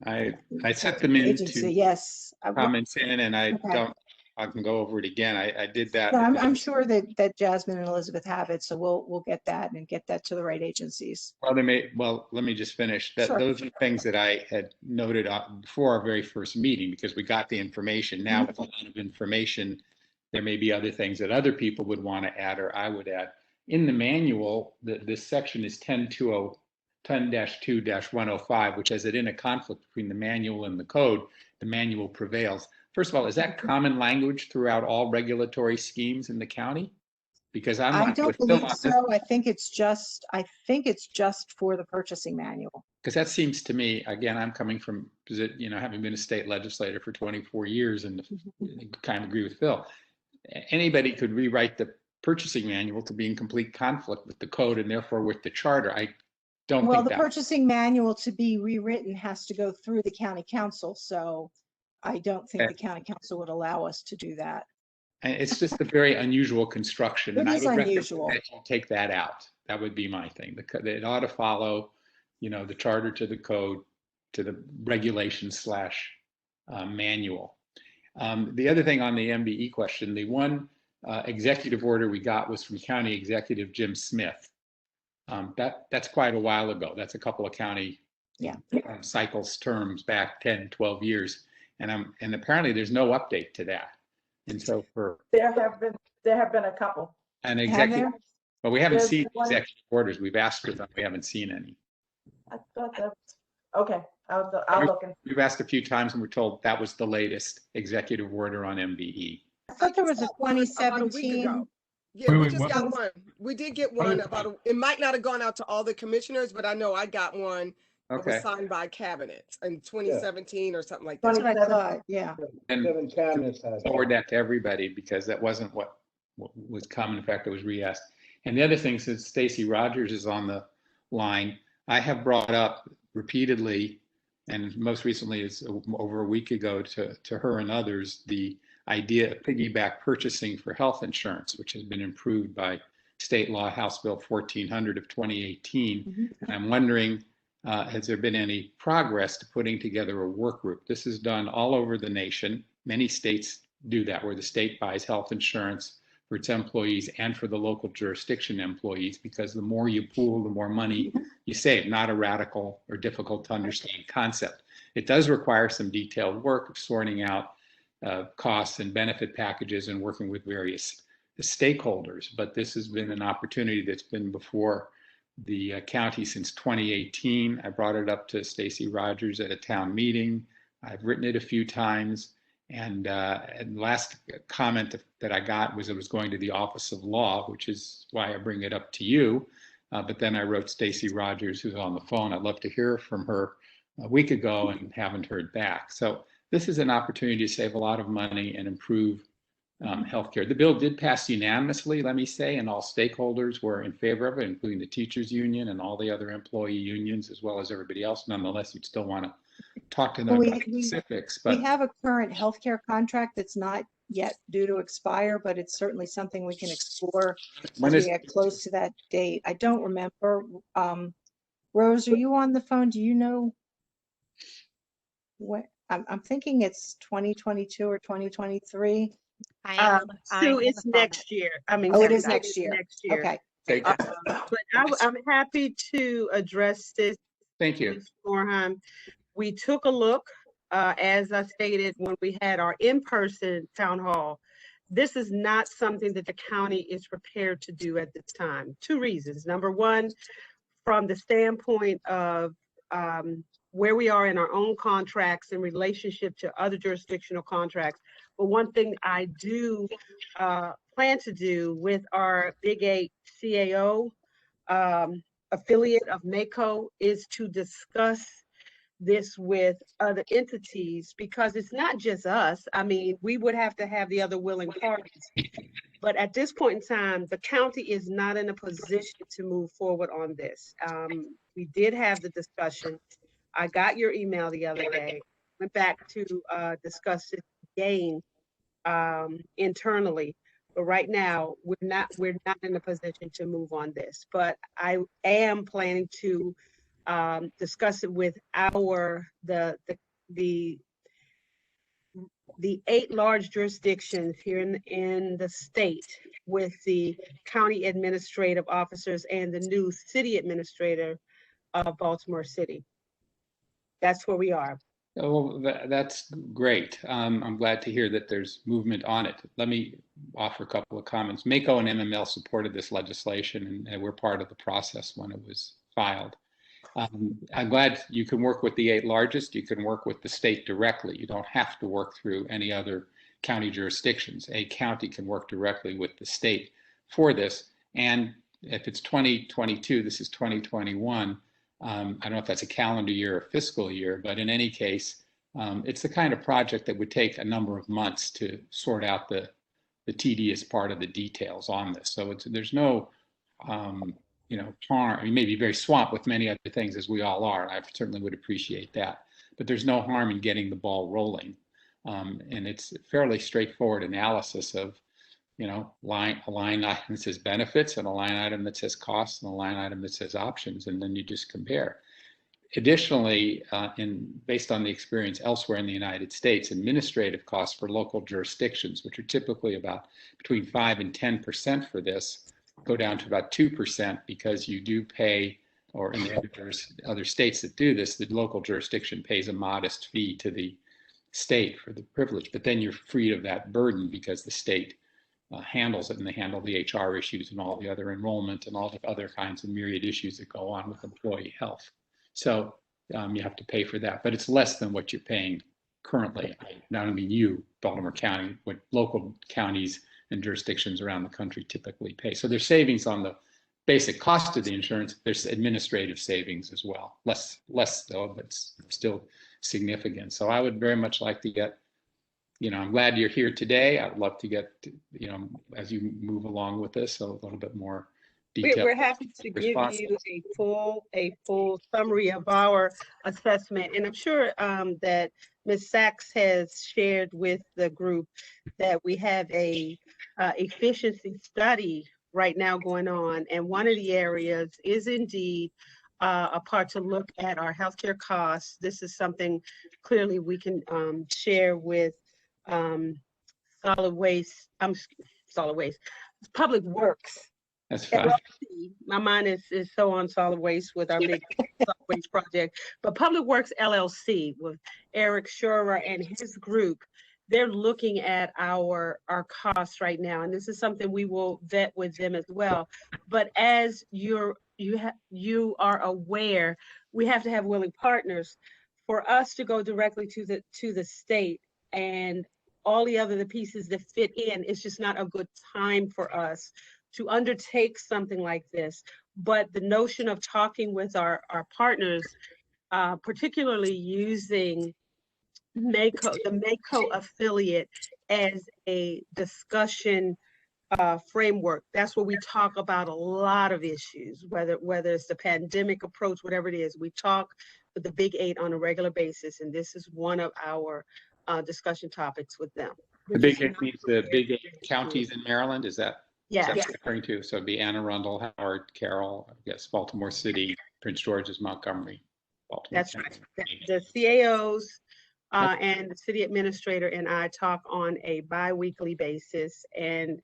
I set them into yes, comments in, and I don't I can go over it again. I did that. No, I'm sure that Jasmine and Elizabeth have it, so we'll get that and get that to the right agencies. Well, let me just finish. Sure. Those are things that I had noted before our very first meeting, because we got the information. Now with a lot of information, there may be other things that other people would want to add or I would add. In the manual, this section is 10-2-105, which has it in a conflict between the manual and the code. The manual prevails. First of all, is that common language throughout all regulatory schemes in the county? Because I don't believe so. I think it's just for the purchasing manual. Because that seems to me, again, I'm coming from, having been a state legislator for 24 years and kind of agree with Phil. Anybody could rewrite the purchasing manual to be in complete conflict with the code and therefore with the charter. I don't Well, think the that. purchasing manual to be rewritten has to go through the county council. So I don't think the county council would allow us to do that. And it's just a very unusual construction. It is unusual. That you take that out. That would be my thing. It ought to follow, the charter to the code, to the regulation / manual. The other thing on the MBE question, the one executive order we got was from County Executive Jim Smith. That's quite a while ago. That's a couple of county cycles terms back 10, 12 years. And apparently there's no update to that. And so there have been a couple. An executive, but we haven't seen executive orders. We've asked for them. We haven't seen any. I thought that. Okay, I'll look. We've asked a few times and we're told that was the latest executive order on MBE. I thought there was a 2017. Yeah, we just got one. We did get one it might not have gone out to all the commissioners, but I know I got one that was signed by cabinet in 2017 or something like that. That's what I thought, yeah. And forward that to everybody because that wasn't what was common. In fact, it was re-asked. And the other thing, since Stacy Rogers is on the line, I have brought up repeatedly, and most recently is over a week ago to her and others, the idea of piggyback purchasing for health insurance, which has been improved by state law, House Bill 1400 of 2018. And I'm wondering, has there been any progress to putting together a work group? This is done all over the nation. Many states do that, where the state buys health insurance for its employees and for the local jurisdiction employees, because the more you pool, the more money you save. Not a radical or difficult to understand concept. It does require some detailed work of sorting out costs and benefit packages and working with various stakeholders. But this has been an opportunity that's been before the county since 2018. I brought it up to Stacy Rogers at a town meeting. I've written it a few times. And last comment that I got was it was going to the Office of Law, which is why I bring it up to you. But then I wrote Stacy Rogers, who's on the phone. I'd love to hear from her a week ago and haven't heard back. So this is an opportunity to save a lot of money and improve healthcare. The bill did pass unanimously, let me say, and all stakeholders were in favor of it, including the teachers union and all the other employee unions, as well as everybody else. Nonetheless, you'd still want to talk to them about specifics. But we have a current healthcare contract that's not yet due to expire, but it's certainly something we can explore when we get close to that date. I don't remember. Rose, are you on the phone? Do you know what? I'm thinking it's 2022 or 2023. Sue, it's next year. I mean, it is next year. Okay. But I'm happy to address this. Thank you. We took a look, as I stated, when we had our in-person town hall. This is not something that the county is prepared to do at this time. Two reasons. Number one, from the standpoint of where we are in our own contracts in relationship to other jurisdictional contracts. But one thing I do plan to do with our Big 8 CAO affiliate of MACO is to discuss this with other entities, because it's not just us. I mean, we would have to have the other willing parties. But at this point in time, the county is not in a position to move forward on this. We did have the discussion. I got your email the other day, went back to discuss it again internally. But right now, we're not in a position to move on this. But I am planning to discuss it with the the 8 large jurisdictions here in the state with the county administrative officers and the new city administrator of Baltimore City. That's where we are. Oh, well, that's great. I'm glad to hear that there's movement on it. Let me offer a couple of comments. MACO and MML supported this legislation, and we're part of the process when it was filed. I'm glad you can work with the 8 largest. You can work with the state directly. You don't have to work through any other county jurisdictions. A county can work directly with the state for this. And if it's 2022, this is 2021. I don't know if that's a calendar year or fiscal year, but in any case, it's the kind of project that would take a number of months to sort out the tedious part of the details on this. So there's no, you know, harm. I mean, maybe very swamped with many other things, as we all are. I certainly would appreciate that. But there's no harm in getting the ball rolling. And it's a fairly straightforward analysis of, you know, a line item that says benefits and a line item that says costs and a line item that says options, and then you just compare. Additionally, based on the experience elsewhere in the United States, administrative costs for local jurisdictions, which are typically about between 5 and 10% for this, go down to about 2% because you do pay, or in the other states that do this, the local jurisdiction pays a modest fee to the state for the privilege, but then you're freed of that burden because the state handles it, and they handle the HR issues and all the other enrollment and all the other kinds of myriad issues that go on with employee health. So you have to pay for that, but it's less than what you're paying currently. Not only you, Baltimore County, what local counties and jurisdictions around the country typically pay. So there's savings on the basic cost of the insurance. There's administrative savings as well. Less though, but still significant. So I would very much like to get, you know, I'm glad you're here today. I'd love to get, you know, as you move along with this, a little bit more detail. We're happy to give you a full summary of our assessment. And I'm sure that Ms. Sachs has shared with the group that we have a efficiency study right now going on. And one of the areas is indeed a part to look at our healthcare costs. This is something clearly we can share with Public Works. That's fine. LLC. My mind is so on solid waste with our big solid waste project, but Public Works LLC with Eric Schurer and his group, they're looking at our costs right now, and this is something we will vet with them as well. But as you are aware, we have to have willing partners. For us to go directly to the state and all the pieces that fit in, it's just not a good time for us to undertake something like this. But the notion of talking with our partners, particularly using MACO, the MACO affiliate as a discussion framework, that's where we talk about a lot of issues, whether it's the pandemic approach, whatever it is, we talk with the big 8 on a regular basis, and this is one of our discussion topics with them. The big 8 means the big 8 counties in Maryland, is that? Yeah. Is that referring to? So it'd be Anne Arundel, Howard, Carroll, I guess Baltimore City, Prince George's, Montgomery, Baltimore. That's right. The CAOs and the city administrator and I talk on a bi-weekly basis, and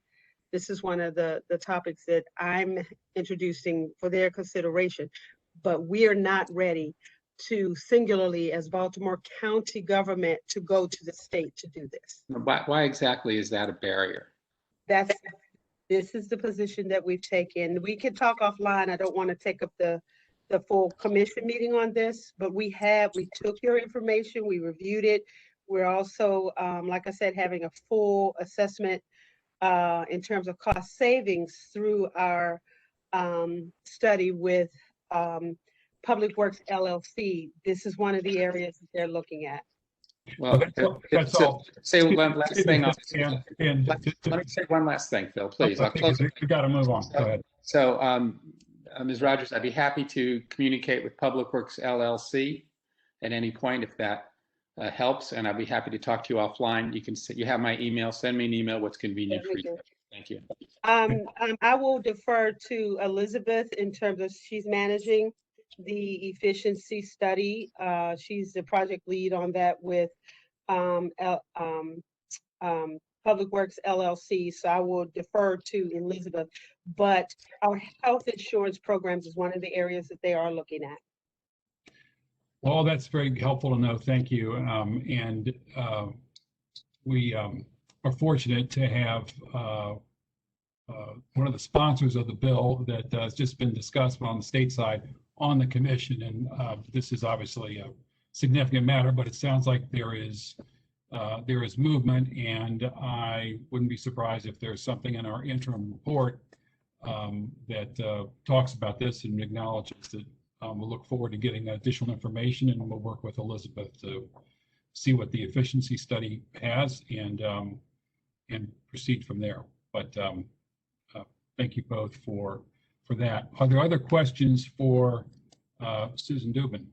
this is one of the topics that I'm introducing for their consideration. But we are not ready to singularly, as Baltimore County government, to go to the state to do this. Why exactly is that a barrier? This is the position that we've taken. We can talk offline. I don't want to take up the full commission meeting on this, but we took your information, we reviewed it. We're also, like I said, having a full assessment in terms of cost savings through our study with Public Works LLC. This is one of the areas that they're looking at. Well, that's all. Say one last thing. Let me And say one last thing, Phil, please. I'll close. We got to move on. Go ahead. So, Ms. Rogers, I'd be happy to communicate with Public Works LLC at any point if that helps, and I'd be happy to talk to you offline. You have my email. Send me an email. What's convenient for you? Thank you. I will defer to Elizabeth in terms of she's managing the efficiency study. She's the project lead on that with Public Works LLC, so I will defer to Elizabeth. But our health insurance programs is one of the areas that they are looking at. Well, that's very helpful to know. Thank you. We are fortunate to have one of the sponsors of the bill that has just been discussed on the state side on the commission. And this is obviously a significant matter, but it sounds like there is movement, and I wouldn't be surprised if there's something in our interim report that talks about this and acknowledges that. We'll look forward to getting additional information, and we'll work with Elizabeth to see what the efficiency study has and proceed from there. But thank you both for that. Are there other questions for Susan Dubin?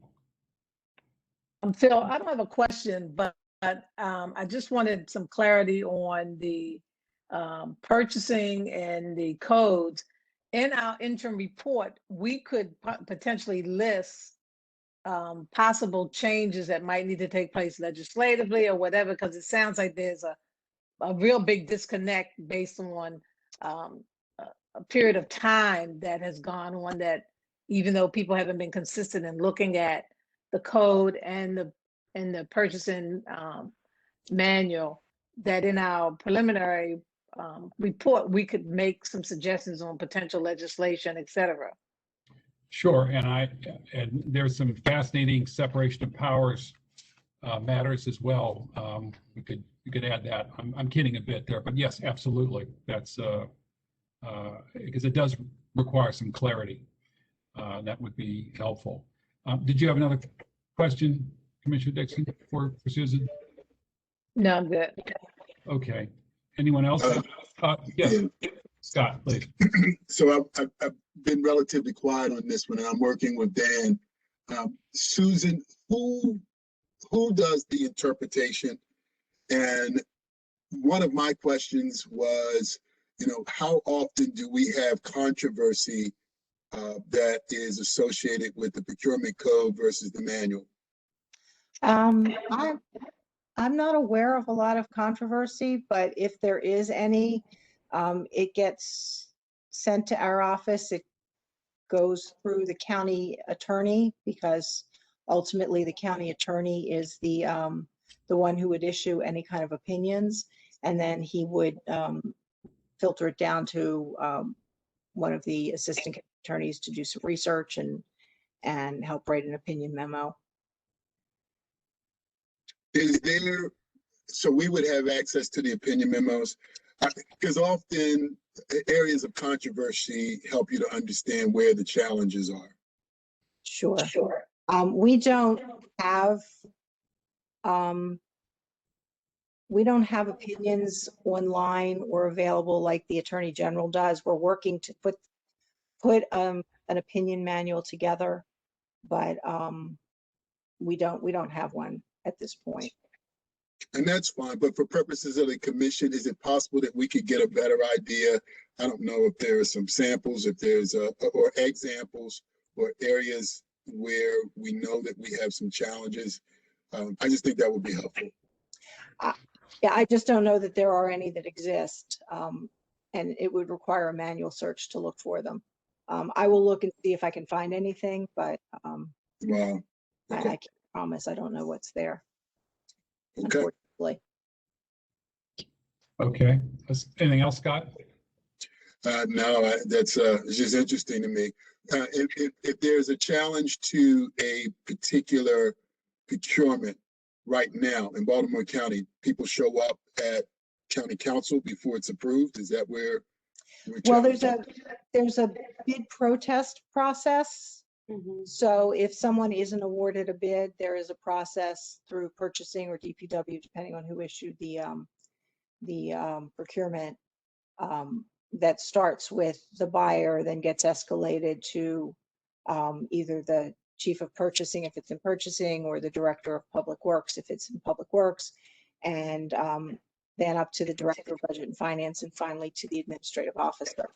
Phil, I don't have a question, but I just wanted some clarity on the purchasing and the codes. In our interim report, we could potentially list possible changes that might need to take place legislatively or whatever, because it sounds like there's a real big disconnect based on a period of time that has gone on, that even though people haven't been consistent in looking at the code and the purchasing manual, that in our preliminary report, we could make some suggestions on potential legislation, et cetera. Sure, and there's some fascinating separation of powers matters as well. We could add that. I'm kidding a bit there, but yes, absolutely. That's because it does require some clarity. That would be helpful. Did you have another question, Commissioner Dixon, for Susan? No, I'm good. Okay. Anyone else? Yes, Scott, please. So I've been relatively quiet on this one, and I'm working with Dan. Susan, who does the interpretation? And one of my questions was, how often do we have controversy that is associated with the procurement code versus the manual? I'm not aware of a lot of controversy, but if there is any, it gets sent to our office. It goes through the county attorney, because ultimately the county attorney is the one who would issue any kind of opinions, and then he would filter it down to one of the assistant attorneys to do some research and help write an opinion memo. Is there, so we would have access to the opinion memos? Because often areas of controversy help you to understand where the challenges are. Sure. We don't have opinions online or available like the Attorney General does. We're working to put an opinion manual together, but we don't have one at this point. And that's fine, but for purposes of the commission, is it possible that we could get a better idea? I don't know if there are some samples, if there's or examples or areas where we know that we have some challenges. I just think that would be helpful. Yeah, I just don't know that there are any that exist, and it would require a manual search to look for them. I will look and see if I can find anything, but wow. I can't promise. I don't know what's there. Okay. Unfortunately. Okay. Anything else, Scott? No, that's it's just interesting to me. If there's a challenge to a particular procurement right now in Baltimore County, people show up at county council before it's approved. Is that where? Well, there's a bid protest process. So if someone isn't awarded a bid, there is a process through purchasing or DPW, depending on who issued the procurement, that starts with the buyer, then gets escalated to either the chief of purchasing if it's in purchasing, or the director of public works if it's in public works, and then up to the director of budget and finance, and finally to the administrative officer.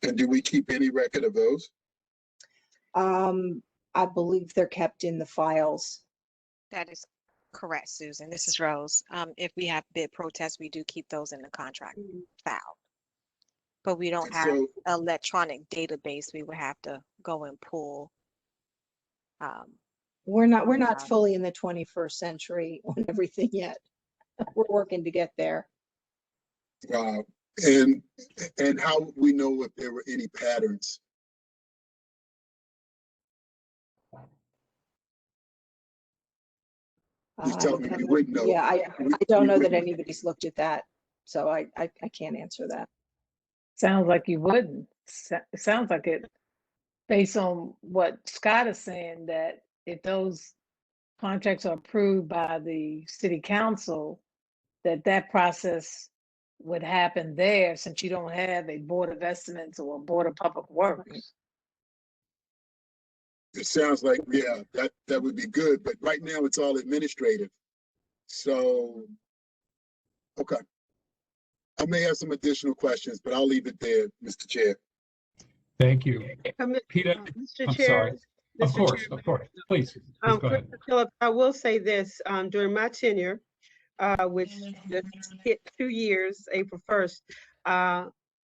And do we keep any record of those? I believe they're kept in the files. That is Correct, Susan. This is Rose. If we have bid protests, we do keep those in the contract file. But we don't have So, electronic database. We would have to go and pull. We're not fully in the 21st century on everything yet. We're working to get there. wow. And how would we know if there were any patterns? You tell me we wouldn't know. Yeah, I don't know that anybody's looked at that, so I can't answer that. Sounds like you wouldn't. It sounds like it, based on what Scott is saying, that if those contracts are approved by the city council, that process would happen there, since you don't have a board of estimates or a board of public works. It sounds like, yeah, that would be good, but right now it's all administrative. So, okay. I may have some additional questions, but I'll leave it there, Mr. Chair. Thank you. Peter, Mr. I'm Chair. sorry. Of Mr. course, Chairman. of course. Please go ahead. Philip, I will say this, during my tenure, which just hit 2 years, April 1st,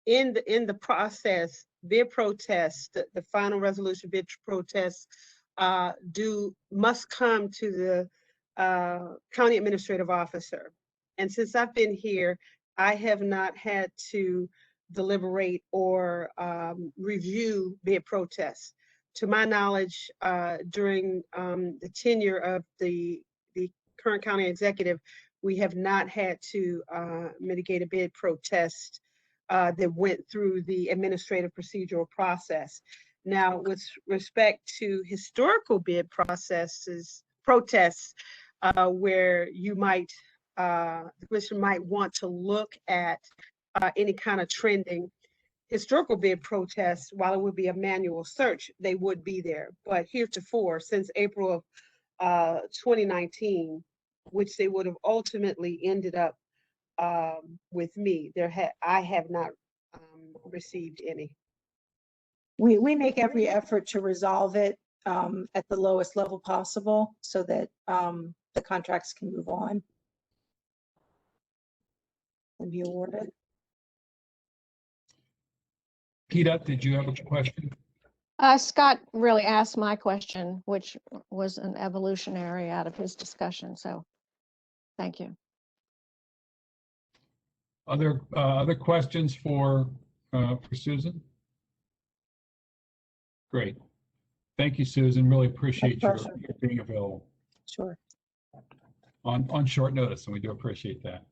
in the process, bid protests, the final resolution bid protests must come to the county administrative officer. And since I've been here, I have not had to deliberate or review bid protests. To my knowledge, during the tenure of the current county executive, we have not had to mitigate a bid protest that went through the administrative procedural process. Now, with respect to historical bid protests, where you might, the commission might want to look at any kind of trending, historical bid protests, while it would be a manual search, they would be there. But heretofore, since April of 2019, which they would have ultimately ended up with me, I have not received any. We make every effort to resolve it at the lowest level possible so that the contracts can move on and be awarded. Peter, did you have a question? Scott really asked my question, which was an evolutionary out of his discussion. So thank you. Other questions for Susan? Great. Thank you, Susan. Really appreciate your being available. Sure. On short notice, and we do appreciate that.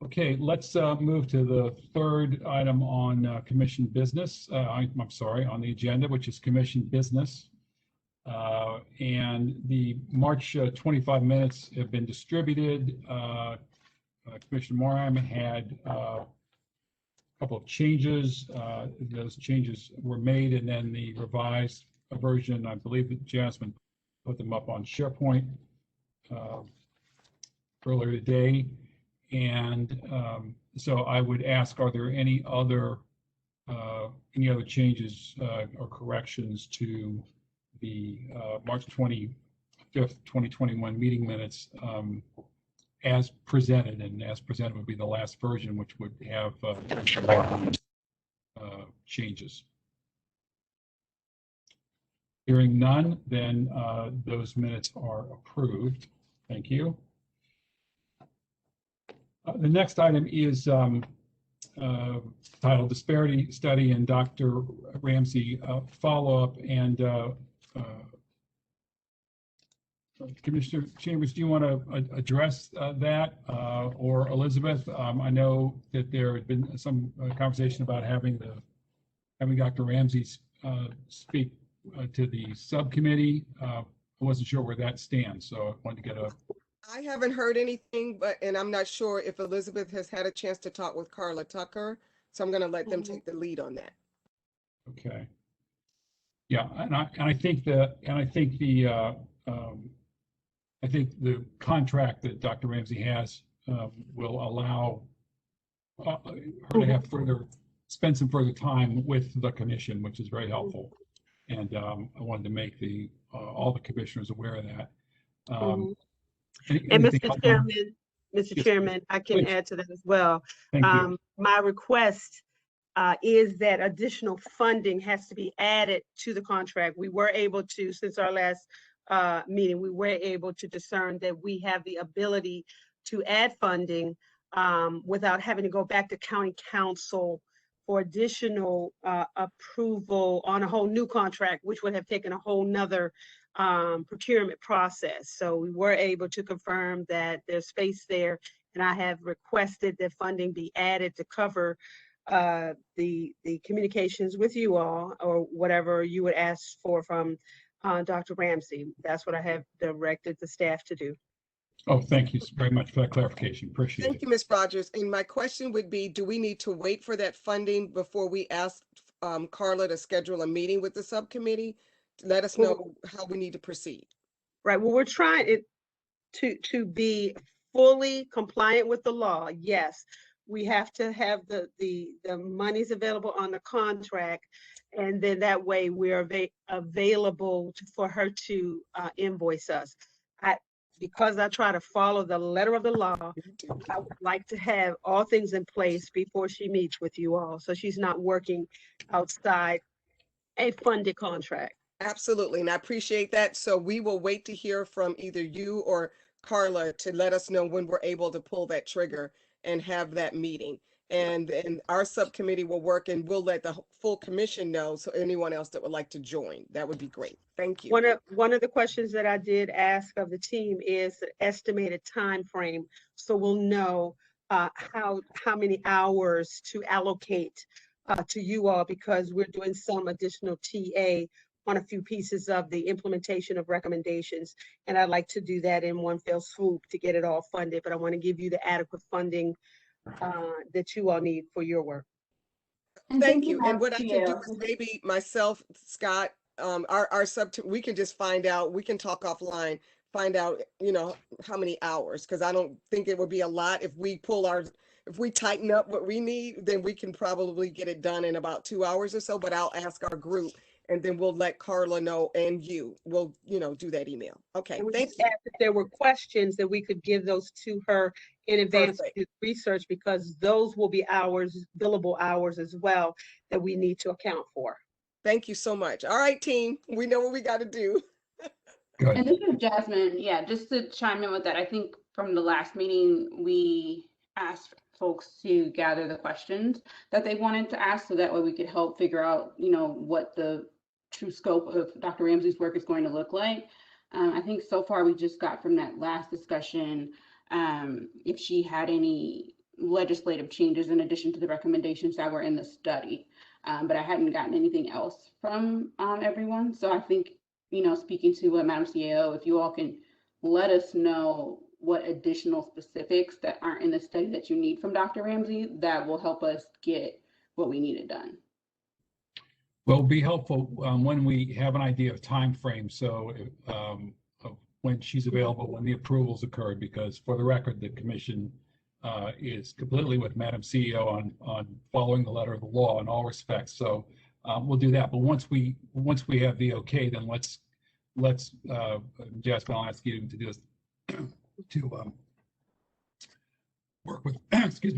Okay, let's move to the third item on commission business. I'm sorry, on the agenda, which is commission business. And the March 25 minutes have been distributed. Commissioner Moran had a couple of changes. Those changes were made, and then the revised version, I believe that Jasmine put them up on SharePoint earlier today. And so I would ask, are there any other changes or corrections to the March 25th, 2021 meeting minutes as presented? And as presented would be the last version, which would have changes. Hearing none, then those minutes are approved. Thank you. The next item is titled Disparity Study and Dr. Ramsey Follow-Up. And Commissioner Chambers, do you want to address that, or Elizabeth? I know that there had been some conversation about having Dr. Ramsey speak to the subcommittee. I wasn't sure where that stands, so I wanted to get a. I haven't heard anything, and I'm not sure if Elizabeth has had a chance to talk with Carla Tucker, so I'm going to let them take the lead on that. Okay. Yeah, and I think the contract that Dr. Ramsey has will allow her to have spend some further time with the commission, which is very helpful. And I wanted to make all the commissioners aware of that. And Anything Mr. else on- Chairman, Mr. Yes, Chairman, I can please. add to that as well. Thank you. My request is that additional funding has to be added to the contract. We were able to, since our last meeting, we were able to discern that we have the ability to add funding without having to go back to county council for additional approval on a whole new contract, which would have taken a whole nother procurement process. So we were able to confirm that there's space there, and I have requested that funding be added to cover the communications with you all, or whatever you would ask for from Dr. Ramsey. That's what I have directed the staff to do. Oh, thank you very much for that clarification. Appreciate Thank it. you, Ms. Rogers. And my question would be, do we need to wait for that funding before we ask Carla to schedule a meeting with the subcommittee? Let us know how we need to proceed. Right. Well, we're trying it to be fully compliant with the law. Yes, we have to have the monies available on the contract, and then that way we're available for her to invoice us. Because I try to follow the letter of the law, I would like to have all things in place before she meets with you all, so she's not working outside a funded contract. Absolutely, and I appreciate that. So we will wait to hear from either you or Carla to let us know when we're able to pull that trigger and have that meeting. And our subcommittee will work, and we'll let the full commission know, so anyone else that would like to join, that would be great. Thank you. One of the questions that I did ask of the team is the estimated time frame, so we'll know how many hours to allocate to you all, because we're doing some additional TA on a few pieces of the implementation of recommendations, and I'd like to do that in one fell swoop to get it all funded. But I want to give you the adequate funding that you all need for your work. Thank you. And what I can do is maybe myself, Scott, our we can just find out, we can talk offline, find out, how many hours, because I don't think it would be a lot. If we tighten up what we need, then we can probably get it done in about 2 hours or so, but I'll ask our group, and then we'll let Carla know, and we'll, do that email. Okay, And we thank just you. asked if there were questions that we could give those to her in advance to do research, because those will be hours, billable hours as well, that we need to account for. Thank you so much. All right, team, we know what we got to do. And this is Jasmine. Yeah, just to chime in with that, I think from the last meeting, we asked folks to gather the questions that they wanted to ask, so that way we could help figure out, what the true scope of Dr. Ramsey's work is going to look like. I think so far we just got from that last discussion if she had any legislative changes in addition to the recommendations that were in the study. But I hadn't gotten anything else from everyone. So I think, speaking to Madam CAO, if you all can let us know what additional specifics that aren't in the study that you need from Dr. Ramsey, that will help us get what we needed done. Well, it'll be helpful when we have an idea of time frame. So of when she's available, when the approvals occurred, because for the record, the commission is completely with Madam CEO on following the letter of the law in all respects. So we'll do that. But once we have the okay, then let's Jasmine, I'll ask you to do this to work with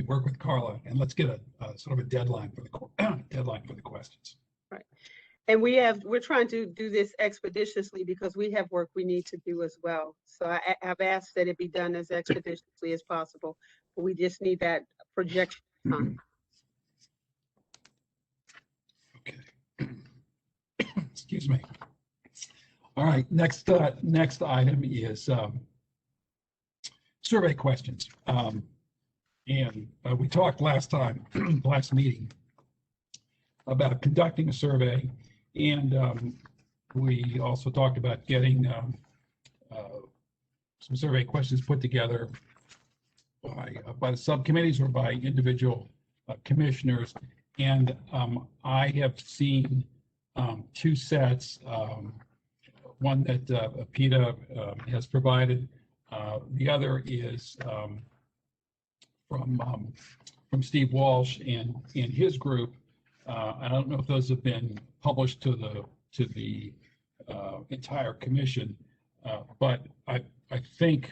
work with Carla, and let's get a sort of a deadline for the questions. Right. And we're trying to do this expeditiously because we have work we need to do as well. So I've asked that it be done as expeditiously as possible, but we just need that projection time. Okay. Excuse me. All right, next item is survey questions. And we talked last meeting about conducting a survey, and we also talked about getting some survey questions put together by the subcommittees or by individual commissioners. And I have seen two sets, one that PETA has provided. The other is from Steve Walsh and his group. I don't know if those have been published to the entire commission, but I think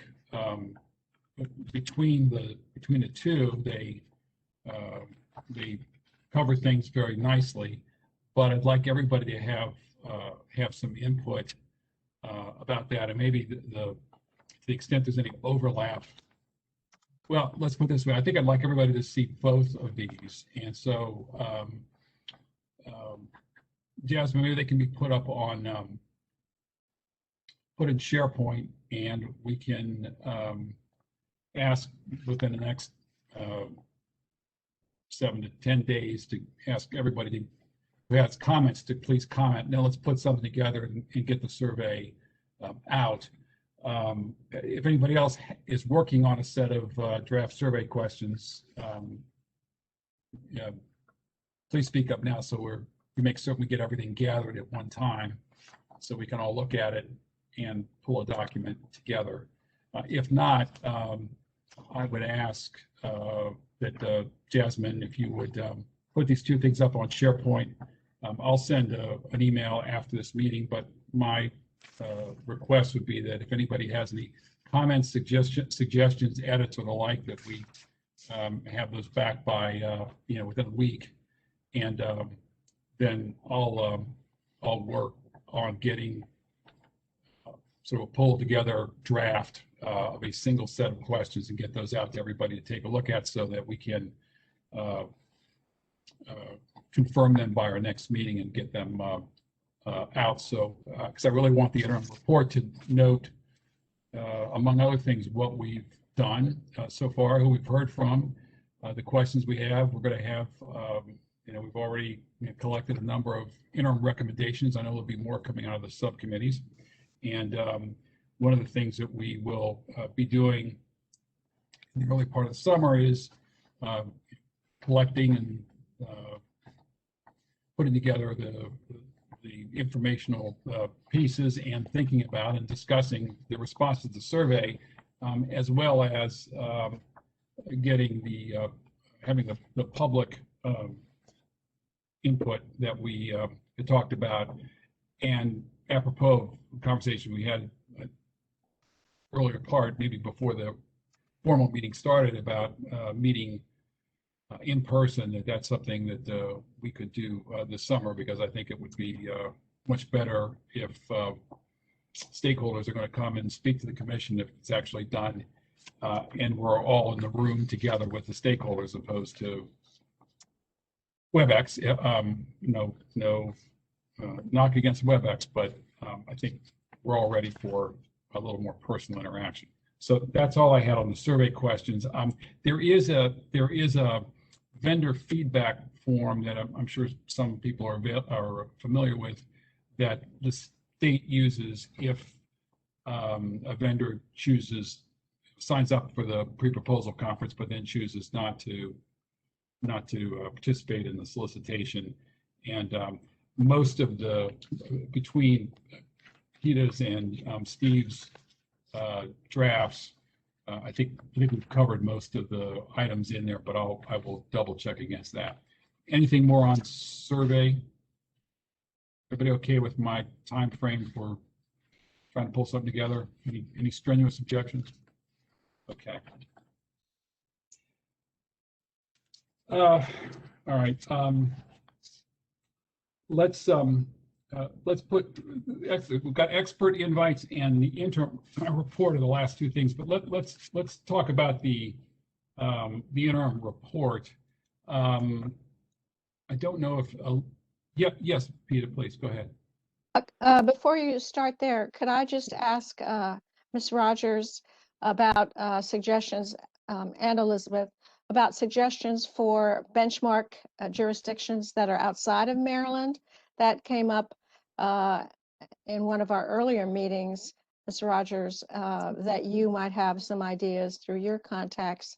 between the two, they cover things very nicely. But I'd like everybody to have some input about that, and maybe to the extent there's any overlap. Well, let's put it this way. I think I'd like everybody to see both of these, and so Jasmine, maybe they can be put up on put in SharePoint, and we can ask within the next 7 to 10 days to ask everybody who has comments to please comment. Now let's put something together and get the survey out. If anybody else is working on a set of draft survey questions, please speak up now so we make certain we get everything gathered at one time so we can all look at it and pull a document together. If not, I would ask that Jasmine, if you would put these two things up on SharePoint. I'll send an email after this meeting, but my request would be that if anybody has any comments, suggestions, edits, or the like, that we have those back by within a week, and then I'll work on getting sort of a pulled together draft of a single set of questions and get those out to everybody to take a look at so that we can confirm them by our next meeting and get them out. So, because I really want the interim report to note, among other things, what we've done so far, who we've heard from, the questions we have. We're going to have, we've already collected a number of interim recommendations. I know there'll be more coming out of the subcommittees. And one of the things that we will be doing in the early part of the summer is collecting and putting together the informational pieces and thinking about and discussing the response to the survey, as well as getting having the public input that we had talked about. And apropos of the conversation we had earlier part, maybe before the formal meeting started, about meeting in person, that's something that we could do this summer, because I think it would be much better if stakeholders are going to come and speak to the commission if it's actually done, and we're all in the room together with the stakeholders, opposed to WebEx. No knock against WebEx, but I think we're all ready for a little more personal interaction. So that's all I had on the survey questions. There is a vendor feedback form that I'm sure some people are familiar with, that the state uses if a vendor signs up for the pre-proposal conference, but then chooses not to participate in the solicitation. And most of between Peter's and Steve's drafts, I think we've covered most of the items in there, but I will double check against that. Anything more on survey? Everybody okay with my time frame for trying to pull something together? Any strenuous objections? Okay. All right. Let's put, we've got expert invites and the interim report are the last two things, but let's talk about the interim report. I don't know if, yes, Peter, please go ahead. Before you start there, could I just ask Ms. Rogers about suggestions, and Elizabeth, about suggestions for benchmark jurisdictions that are outside of Maryland? That came up in one of our earlier meetings, Ms. Rogers, that you might have some ideas through your contacts.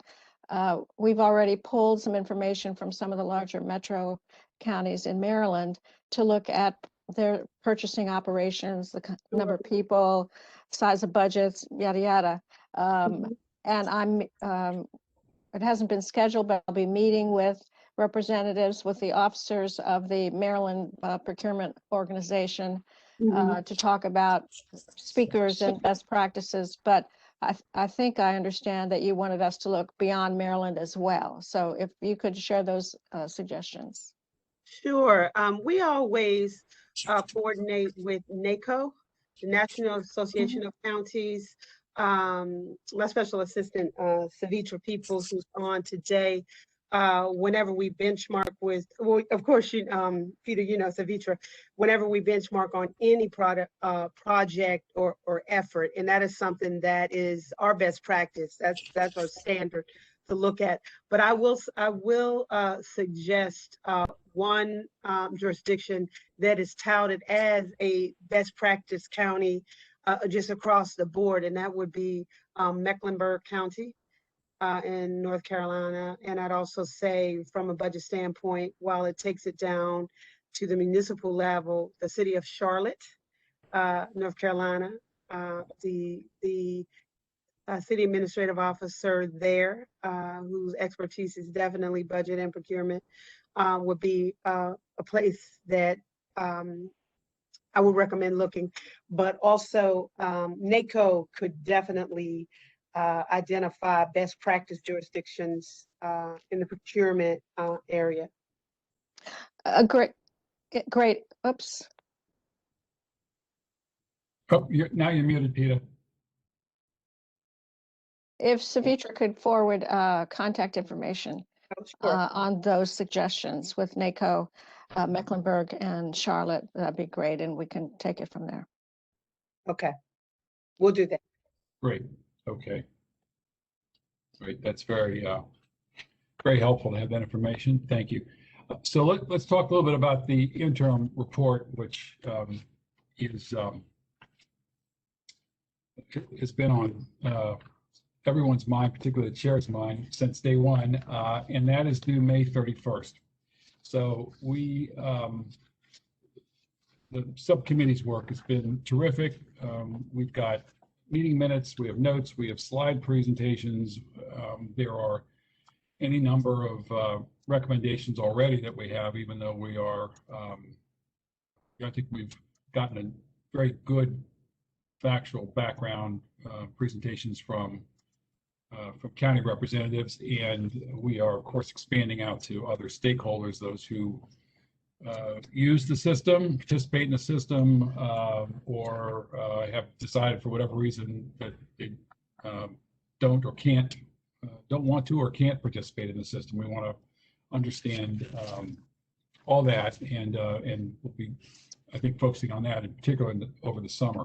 We've already pulled some information from some of the larger metro counties in Maryland to look at their purchasing operations, the number of people, size of budgets, yada, yada. And it hasn't been scheduled, but I'll be meeting with representatives, with the officers of the Maryland Procurement Organization to talk about speakers and best practices. But I think I understand that you wanted us to look beyond Maryland as well. So if you could share those suggestions. Sure. We always coordinate with NACO, the National Association of Counties. My special assistant, Savitra Peoples, who's on today, whenever we benchmark with, well, of course, Peter, you know, Savitra, whenever we benchmark on any project or effort, and that is something that is our best practice. That's our standard to look at. But I will suggest one jurisdiction that is touted as a best practice county just across the board, and that would be Mecklenburg County in North Carolina. And I'd also say from a budget standpoint, while it takes it down to the municipal level, the city of Charlotte, North Carolina, the city administrative officer there, whose expertise is definitely budget and procurement, would be a place that I would recommend looking. But also NACO could definitely identify best practice jurisdictions in the procurement area. Great. Oops. Oh, now you're muted, Peter. If Savitra could forward contact information on those suggestions with NACO, Mecklenburg and Charlotte, that'd be great, and we can take it from there. Okay, we'll do that. Great. Okay. Great. That's very, very helpful to have that information. Thank you. So let's talk a little bit about the interim report, which is has been on everyone's mind, particularly the chair's mind, since day one, and that is due May 31st. So the subcommittee's work has been terrific. We've got meeting minutes, we have notes, we have slide presentations. There are any number of recommendations already that we have, even though we are, I think we've gotten a very good factual background presentations from county representatives, and we are, of course, expanding out to other stakeholders, those who use the system, participate in the system, or have decided for whatever reason that they don't want to or can't participate in the system. We want to understand all that, and we'll be, I think, focusing on that in particular over the summer.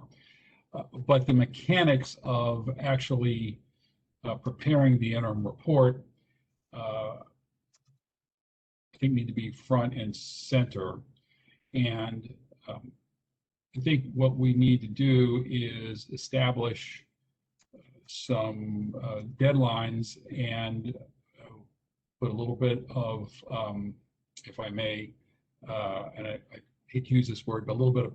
But the mechanics of actually preparing the interim report, I think, need to be front and center. And I think what we need to do is establish some deadlines and put a little bit of, if I may, and I hate to use this word, but a little bit of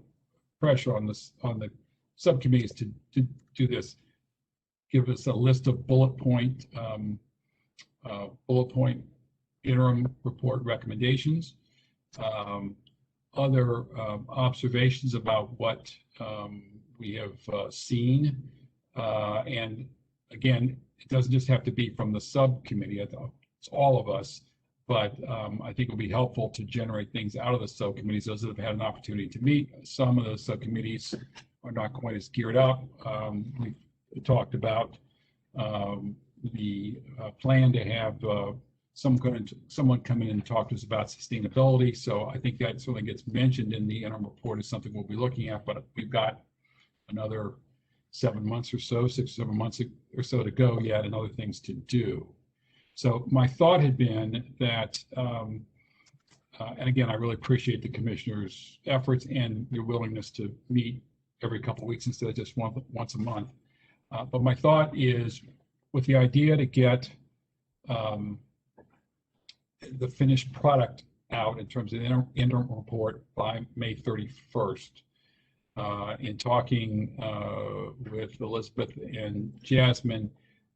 pressure on the subcommittees to do this. Give us a list of bullet point interim report recommendations, other observations about what we have seen, and again, it doesn't just have to be from the subcommittee. It's all of us, but I think it'll be helpful to generate things out of the subcommittees. Those that have had an opportunity to meet, some of those subcommittees are not quite as geared up. We've talked about the plan to have someone come in and talk to us about sustainability. So I think that certainly gets mentioned in the interim report as something we'll be looking at, but we've got another 7 months or so, 6 or 7 months or so to go yet, and other things to do. So my thought had been that, and again, I really appreciate the commissioner's efforts and your willingness to meet every couple of weeks instead of just once a month. But my thought is, with the idea to get the finished product out in terms of the interim report by May 31st, in talking with Elizabeth and Jasmine,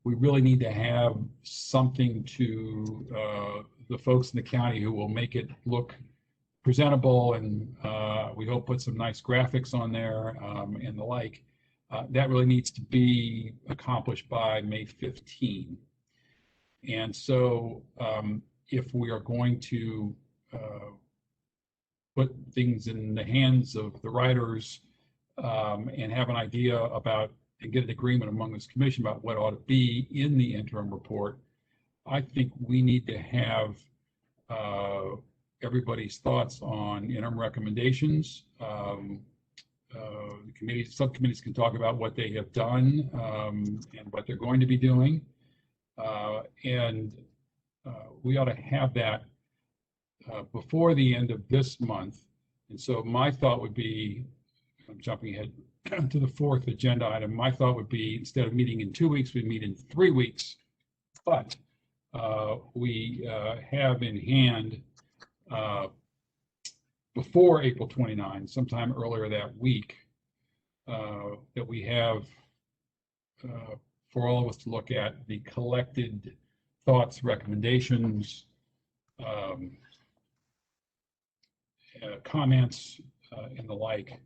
we really need to have something to the folks in the county who will make it look presentable, and we hope put some nice graphics on there and the like, That really needs to be accomplished by May 15. And so if we are going to put things in the hands of the writers and have an idea about and get an agreement among this commission about what ought to be in the interim report, I think we need to have everybody's thoughts on interim recommendations. The committees, subcommittees can talk about what they have done and what they're going to be doing. We ought to have that before the end of this month. And so my thought would be, I'm jumping ahead to the fourth agenda item, my thought would be instead of meeting in 2 weeks, we meet in 3 weeks. But we have in hand before April 29, sometime earlier that week, that we have for all of us to look at the collected thoughts, recommendations, comments, and the like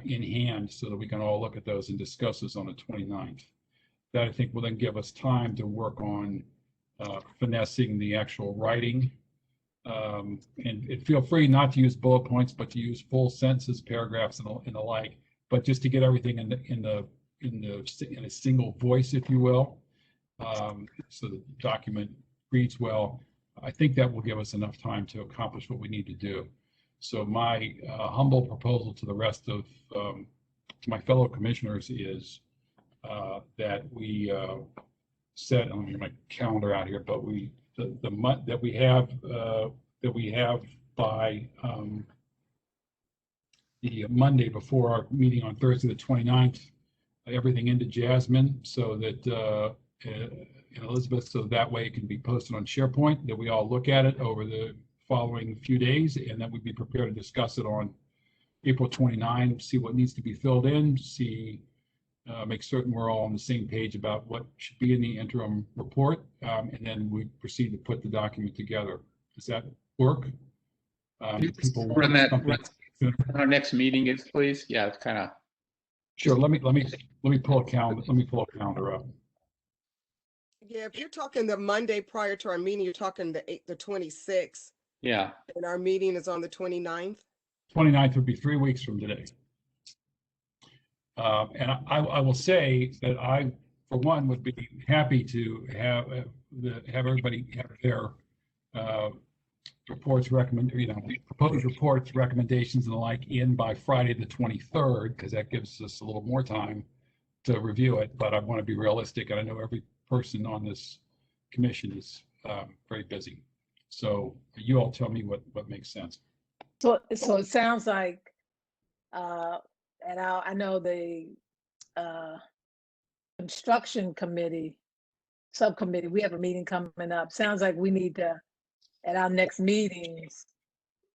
in hand so that we can all look at those and discuss this on the 29th. That I think will then give us time to work on finessing the actual writing. And feel free not to use bullet points, but to use full sentences, paragraphs, and the like. But just to get everything in a single voice, if you will, so the document reads well. I think that will give us enough time to accomplish what we need to do. So my humble proposal to the rest of to my fellow commissioners is that we set, I'm get my calendar out here, but the month that we have by the Monday before our meeting on Thursday the 29th, everything into Jasmine so that and Elizabeth, so that way it can be posted on SharePoint, that we all look at it over the following few days, and that we'd be prepared to discuss it on April 29, see what needs to be filled in, make certain we're all on the same page about what should be in the interim report, and then we proceed to put the document together. Does that work? People want when our next meeting is, please? Yeah, it's kind of. Sure. Let me pull a calendar. Let me pull a calendar up. Yeah, if you're talking the Monday prior to our meeting, you're talking the 26th. Yeah. And our meeting is on the 29th. 29th would be 3 weeks from today. And I will say that I, for one, would be happy to have everybody have their reports proposed reports, recommendations, and the like in by Friday the 23rd, because that gives us a little more time to review it. But I want to be realistic, and I know every person on this commission is very busy. So you all tell me what makes sense. So it sounds like, and I know the construction committee, subcommittee, we have a meeting coming up. Sounds like we need to, at our next meetings,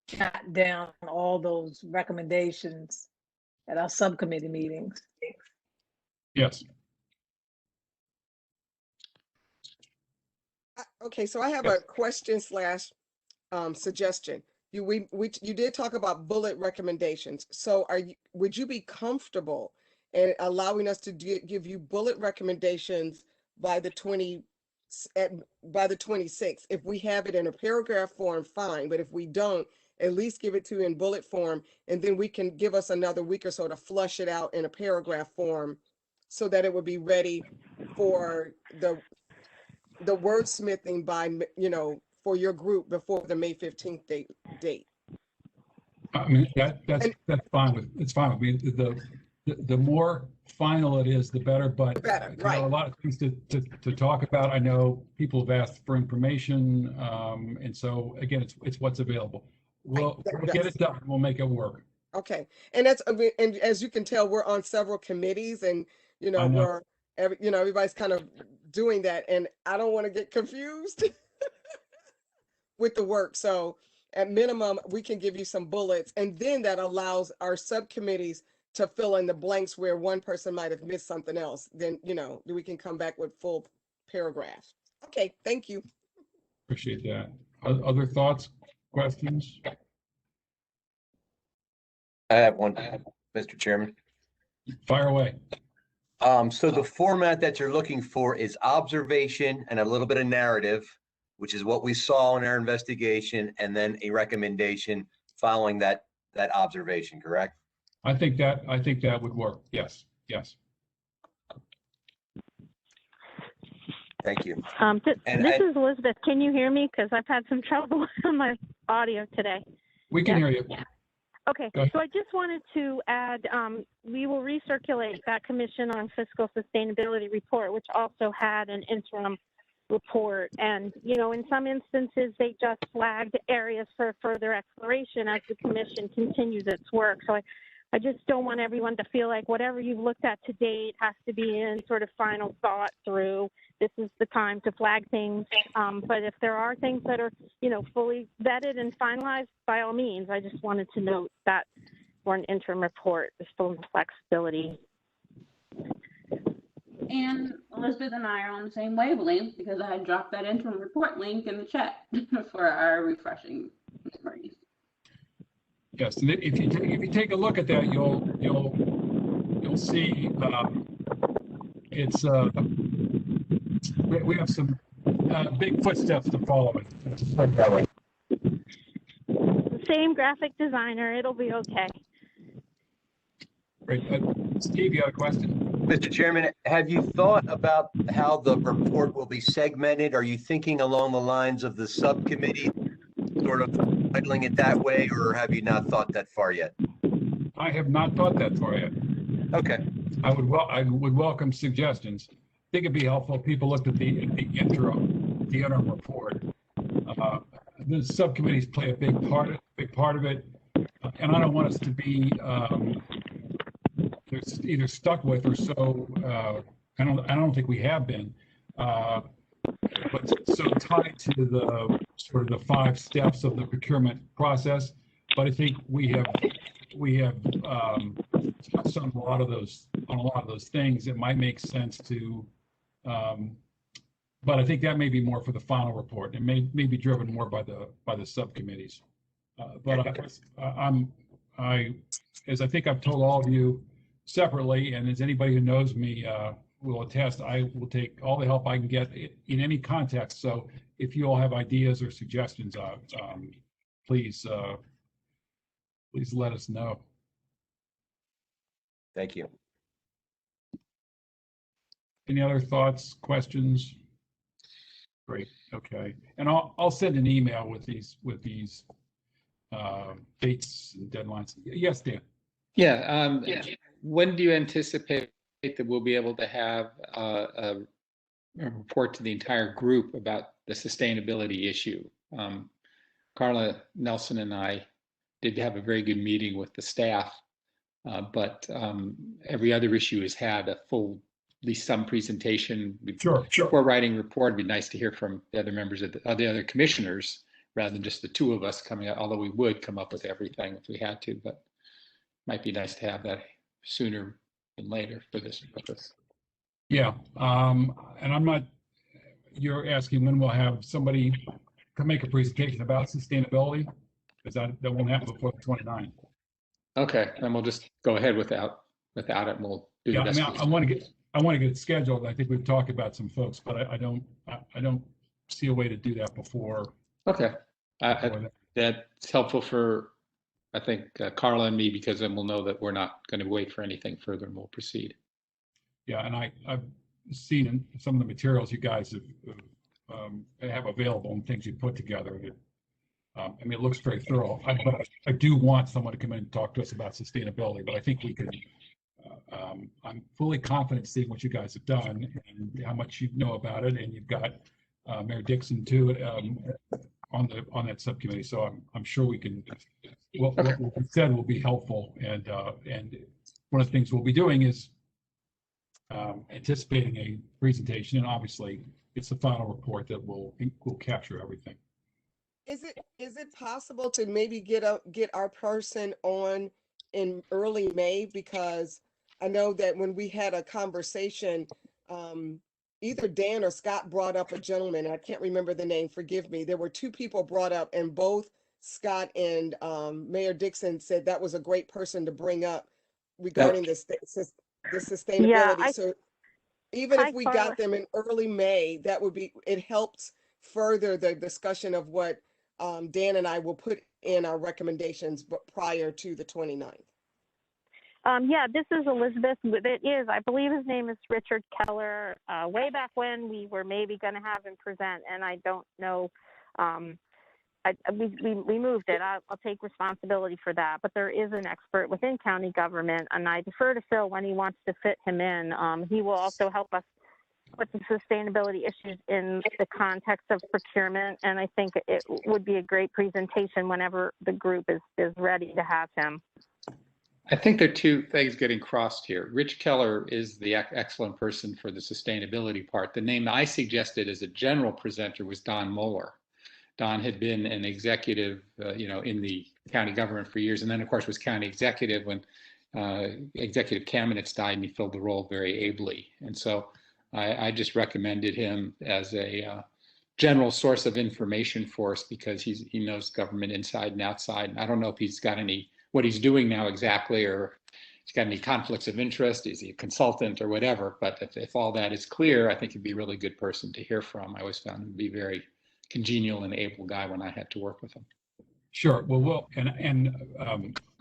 jot down all those recommendations at our subcommittee meetings. Yes. Okay, so I have a question slash suggestion. You did talk about bullet recommendations. So would you be comfortable in allowing us to give you bullet recommendations by the 26th? If we have it in a paragraph form, fine. But if we don't, at least give it to you in bullet form, and then we can give us another week or so to flush it out in a paragraph form so that it would be ready for the wordsmithing by, for your group before the May 15th date. I mean, that's fine. It's fine with me. The more final it is, the better. But right. There are a lot of things to talk about. I know people have asked for information, and so again, it's what's available. We'll get it done. We'll make it work. Okay, and and as you can tell, we're on several committees, and everybody's kind of doing that, and I don't want to get confused with the work. So at minimum, we can give you some bullets, and then that allows our subcommittees to fill in the blanks where one person might have missed something else. Then, we can come back with full paragraphs. Okay, thank you. Appreciate that. Other thoughts, questions? I have one, Mr. Chairman. Fire away. So the format that you're looking for is observation and a little bit of narrative, which is what we saw in our investigation, and then a recommendation following that observation, correct? I think that would work. Yes, yes. Thank you. This is Elizabeth. Can you hear me? Because I've had some trouble with my audio today. We can hear you. Yeah. Okay, Go ahead. so I just wanted to add, we will recirculate that Commission on Fiscal Sustainability report, which also had an interim report. And, you know, in some instances, they just flagged areas for further exploration as the Commission continues its work. So I just don't want everyone to feel like whatever you've looked at to date has to be in sort of final thought through. This is the time to flag things. But if there are things that are, you know, fully vetted and finalized, by all means, I just wanted to note that for an interim report, there's still some flexibility. And Elizabeth and I are on the same wavelength because I had dropped that interim report link in the chat for our refreshing memories. Yes, and if you take a look at that, you'll see it's we have some big footsteps to follow. Same graphic designer, it'll be okay. Great. Steve, you have a question? Mr. Chairman, have you thought about how the report will be segmented? Are you thinking along the lines of the subcommittee, sort of titling it that way, or have you not thought that far yet? I have not thought that far yet. Okay. I would welcome suggestions. I think it'd be helpful if people looked at the interim report. The subcommittees play a big part of it, and I don't want us to be either stuck with or so. I don't think we have been, but so tied to the sort of the 5 steps of the procurement process. But I think we have touched on a lot of those things. It might make sense to, but I think that may be more for the final report. It may be driven more by the subcommittees. But as I think I've told all of you separately, and as anybody who knows me will attest, I will take all the help I can get in any context. So if you all have ideas or suggestions, please let us know. Thank you. Any other thoughts, questions? Great. Okay. And I'll send an email with these dates and deadlines. Yes, Dan. Yeah. When do you anticipate that we'll be able to have a report to the entire group about the sustainability issue? Carla Nelson and I did have a very good meeting with the staff, but every other issue has had a full, at least some presentation. Sure. Before writing a report, it'd be nice to hear from the other members of the other commissioners rather than just the 2 of us coming out, although we would come up with everything if we had to, but might be nice to have that sooner than later for this purpose. Yeah, and I'm not, you're asking when we'll have somebody come make a presentation about sustainability? Because that won't happen before the 29th. Okay, then we'll just go ahead without it, and we'll do the best. I want to get it scheduled. I think we've talked about some folks, but I don't see a way to do that before. Okay, that's helpful for, I think, Carla and me, because then we'll know that we're not going to wait for anything further and we'll proceed. Yeah, and I've seen in some of the materials you guys have available and things you put together. I mean, it looks very thorough. I do want someone to come in and talk to us about sustainability, but I think we can. I'm fully confident seeing what you guys have done and how much you know about it, and you've got Mayor Dixon too on that subcommittee. So I'm sure we can. What we said will be helpful, and one of the things we'll be doing is anticipating a presentation, and obviously it's the final report that will capture everything. Is it possible to maybe get our person on in early May? Because I know that when we had a conversation, either Dan or Scott brought up a gentleman, I can't remember the name, forgive me. There were 2 people brought up, and both Scott and Mayor Dixon said that was a great person to bring up regarding this. the sustainability. I- So even Hi, if we Carla. got them in early May, that would be, it helps further the discussion of what Dan and I will put in our recommendations but prior to the 29th. Yeah, this is Elizabeth. It is, I believe his name is Richard Keller. Way back when we were maybe going to have him present, and I don't know. We moved it. I'll take responsibility for that. But there is an expert within county government, and I defer to Phil when he wants to fit him in. He will also help us with the sustainability issues in the context of procurement, and I think it would be a great presentation whenever the group is ready to have him. I think there are two things getting crossed here. Rich Keller is the excellent person for the sustainability part. The name I suggested as a general presenter was Don Moeller. Don had been an executive, in the county government for years, and then of course was county executive when Executive Kamenetz died, and he filled the role very ably. And so I just recommended him as a general source of information for us because he knows government inside and outside. And I don't know if he's got what he's doing now exactly, or he's got any conflicts of interest. Is he a consultant or whatever? But if all that is clear, I think he'd be a really good person to hear from. I always found him to be very congenial and able guy when I had to work with him. Sure. Well,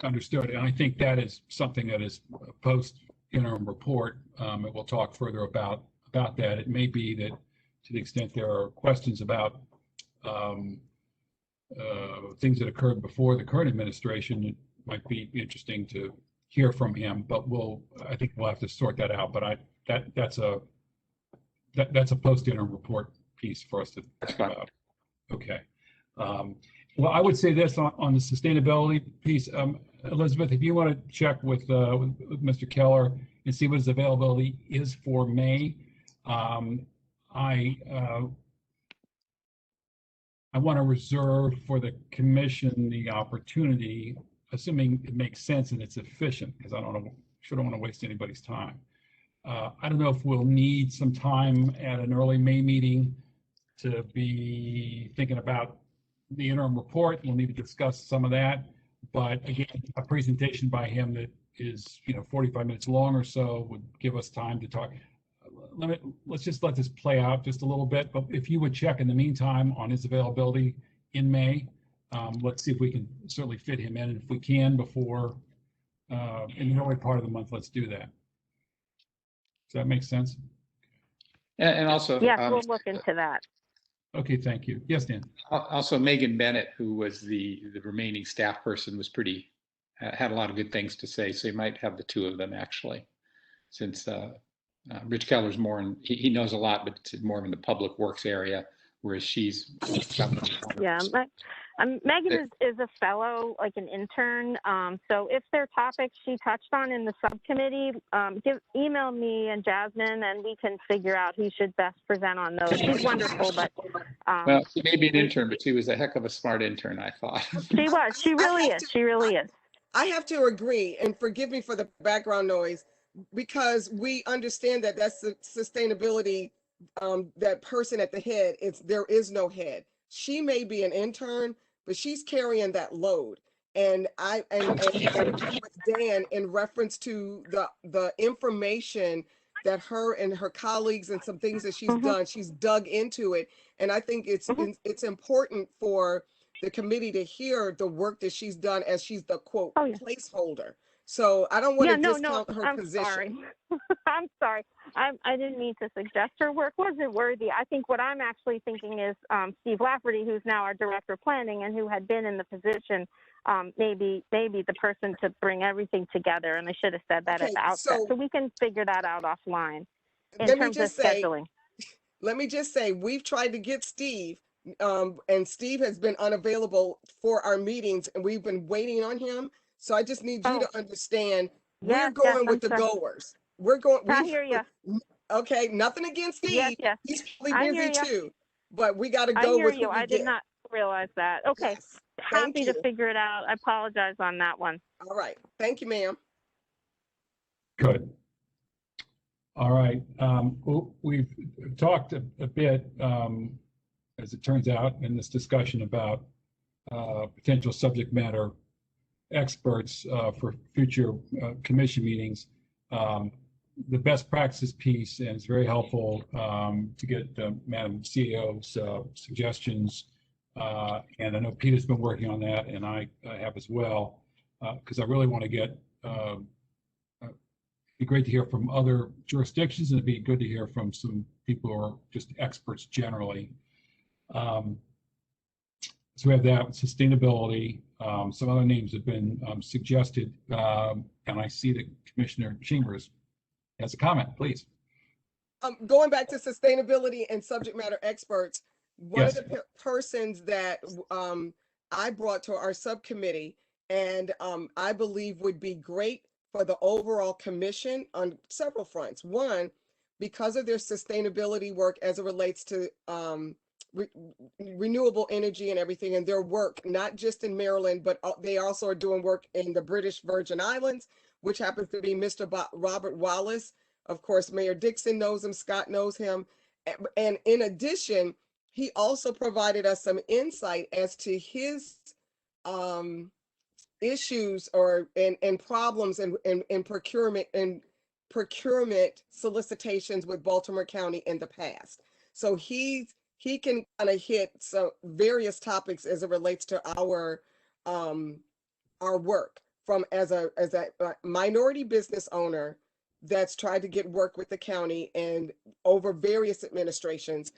understood. And I think that is something that is post interim report. And we'll talk further about that. It may be that to the extent there are questions about things that occurred before the current administration, it might be interesting to hear from him. But I think we'll have to sort that out. But that's a post interim report piece for us to talk about. Okay. Well, I would say this on the sustainability piece, Elizabeth, if you want to check with Mr. Keller and see what his availability is for May, I want to reserve for the commission the opportunity, assuming it makes sense and it's efficient, because I don't want to waste anybody's time. I don't know if we'll need some time at an early May meeting to be thinking about the interim report. We'll need to discuss some of that, but again, a presentation by him that is 45 minutes long or so would give us time to talk. Let's just let this play out just a little bit, but if you would check in the meantime on his availability in May, let's see if we can certainly fit him in. And if we can before in the early part of the month, let's do that. Does that make sense? And also, yes, we'll look into that. Okay, thank you. Yes, Dan. Also, Megan Bennett, who was the remaining staff person, was had a lot of good things to say. So you might have the two of them actually, since Rich Keller's he knows a lot, but it's more in the public works area, whereas she's. Yeah, Megan is a fellow, like an intern. So if there are topics she touched on in the subcommittee, email me and Jasmine, and we can figure out who should best present on those. She's wonderful, but well, she may be an intern, but she was a heck of a smart intern, I thought. She was. She really is. She really is. I have to agree, and forgive me for the background noise, because we understand that that's the sustainability. That person at the head, there is no head. She may be an intern, but she's carrying that load. And I with Dan in reference to the information that her and her colleagues and some things that she's done, she's dug into it. And I think it's important for the committee to hear the work that she's done, as she's the quote placeholder. So I don't want to discount her position. Sorry. I'm sorry. I didn't mean to suggest her work wasn't worthy. I think what I'm actually thinking is Steve Lafferty, who's now our director of planning and who had been in the position, maybe the person to bring everything together. And I should have said that at the outset. So we can figure that out offline in terms of scheduling. Let me just say, we've tried to get Steve, and Steve has been unavailable for our meetings, and we've been waiting on him. So I just need you to understand, we're going with the goers. We're going. I hear you. Okay, nothing against Steve. Yes. He's probably busy too, but we got to go with who we I did not realize that. Okay, yes. Happy to figure it out. I apologize on that one. All right. Thank you, ma'am. Good. All right. We've talked a bit, as it turns out, in this discussion about potential subject matter experts for future commission meetings. the best practices piece, and it's very helpful to get Madam CEO's suggestions. And I know Peter's been working on that, and I have as well, because I really want to get. It'd be great to hear from other jurisdictions, and it'd be good to hear from some people who are just experts generally. So we have that sustainability. Some other names have been suggested, and I see that Commissioner Chambers has a comment, please. Going back to sustainability and subject matter experts, one Yes. of the persons that I brought to our subcommittee and I believe would be great for the overall commission on several fronts. One, because of their sustainability work as it relates to renewable energy and everything, and their work, not just in Maryland, but they also are doing work in the British Virgin Islands, which happens to be Mr. Robert Wallace. Of course, Mayor Dixon knows him, Scott knows him. And in addition, he also provided us some insight as to his issues and problems in procurement solicitations with Baltimore County in the past. So he can kind of hit some various topics as it relates to our work from as a minority business owner that's tried to get work with the county and over various administrations,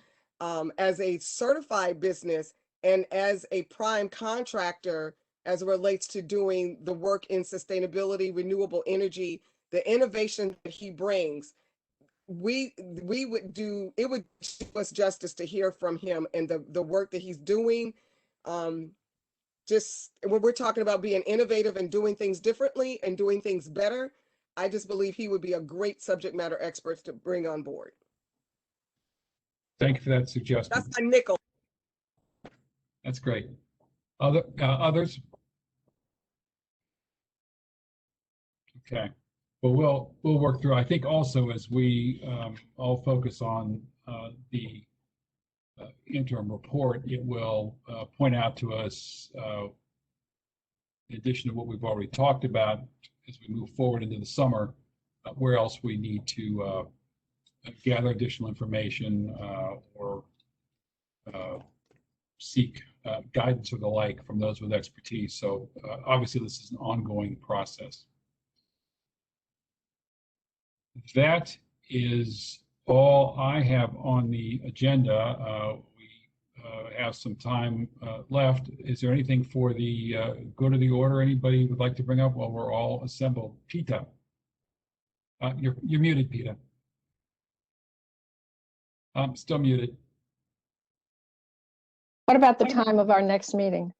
as a certified business and as a prime contractor as it relates to doing the work in sustainability, renewable energy, the innovation that he brings. We would do, it would do us justice to hear from him and the work that he's doing. Just when we're talking about being innovative and doing things differently and doing things better, I just believe he would be a great subject matter expert to bring on board. Thank you for that suggestion. That's a nickel. That's great. Others? Okay. Well, we'll work through. I think also as we all focus on the interim report, it will point out to us, in addition to what we've already talked about, as we move forward into the summer, where else we need to gather additional information or seek guidance or the like from those with expertise. So obviously this is an ongoing process. That is all I have on the agenda. We have some time left. Is there anything for the go to the order anybody would like to bring up while we're all assembled? Peter, you're muted, Peter. Still muted. What about the time of our next meeting?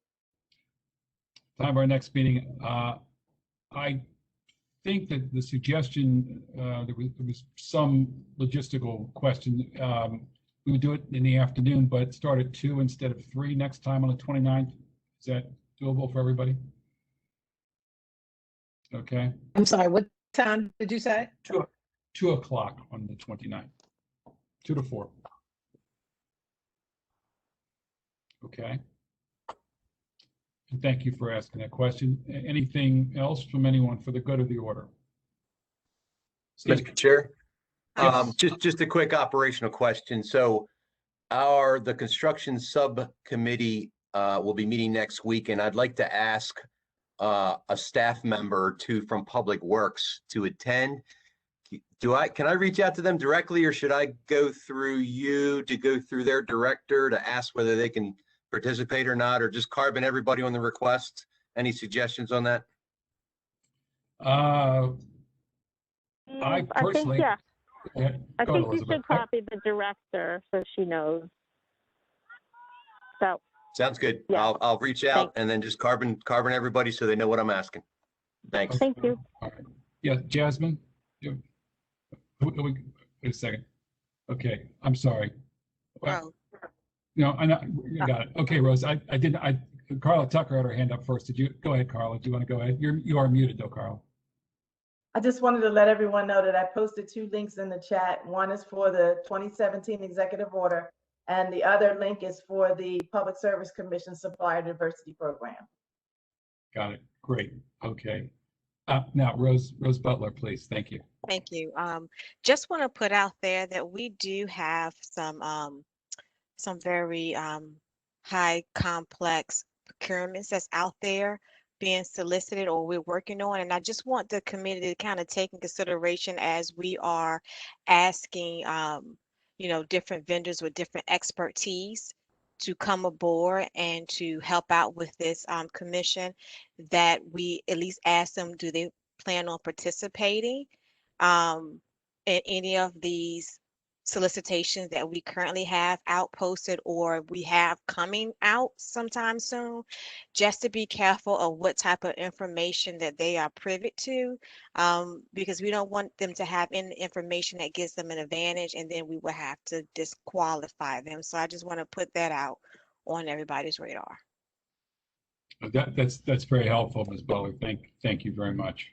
Time of our next meeting. I think that the suggestion, there was some logistical question. We would do it in the afternoon, but start at 2 instead of 3 next time on the 29th. Is that doable for everybody? Okay. I'm sorry, what time did you say? 2 o'clock on the 29th. 2 to 4. Okay. And thank you for asking that question. Anything else from anyone for the good of the order? Mr. Chair, Yes. just a quick operational question. So the construction subcommittee will be meeting next week, and I'd like to ask a staff member from Public Works to attend. Can I reach out to them directly, or should I go through you to go through their director to ask whether they can participate or not, or just carbon everybody on the request? Any suggestions on that? I personally, I think, I go think ahead, you should copy the director so she knows. So. Sounds good. Yeah. I'll reach out and then just carbon everybody so they know what I'm asking. Thanks. Thank you. All right. Yeah, Jasmine. Wait a second. Okay, I'm sorry. Rose. No, I know, you got it. Okay, Rose. Carla Tucker had her hand up first. Did you go ahead, Carla? Do you want to go ahead? You are muted though, Carla. I just wanted to let everyone know that I posted 2 links in the chat. One is for the 2017 executive order, and the other link is for the Public Service Commission Supplier Diversity Program. Got it. Great. Okay. Now, Rose Butler, please. Thank you. Thank you. Just want to put out there that we do have some very high complex procurements that's out there being solicited or we're working on. And I just want the committee to kind of take in consideration as we are asking, different vendors with different expertise to come aboard and to help out with this commission, that we at least ask them, do they plan on participating in any of these solicitations that we currently have out posted or we have coming out sometime soon, just to be careful of what type of information that they are privy to, because we don't want them to have any information that gives them an advantage and then we will have to disqualify them. So I just want to put that out on everybody's radar. That's very helpful, Ms. Butler. Thank you very much.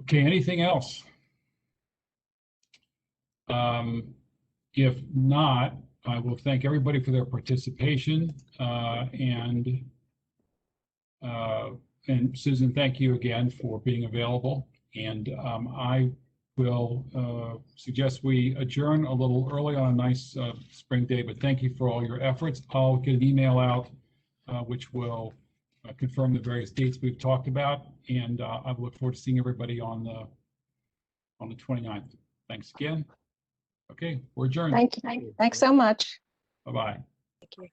Okay, anything else? If not, I will thank everybody for their participation. And Susan, thank you again for being available. And I will suggest we adjourn a little early on a nice spring day, but thank you for all your efforts. I'll get an email out which will confirm the various dates we've talked about. And I look forward to seeing everybody on the 29th. Thanks again. Okay, we're adjourned. Thank you. Thanks so much. Bye-bye. Thank you.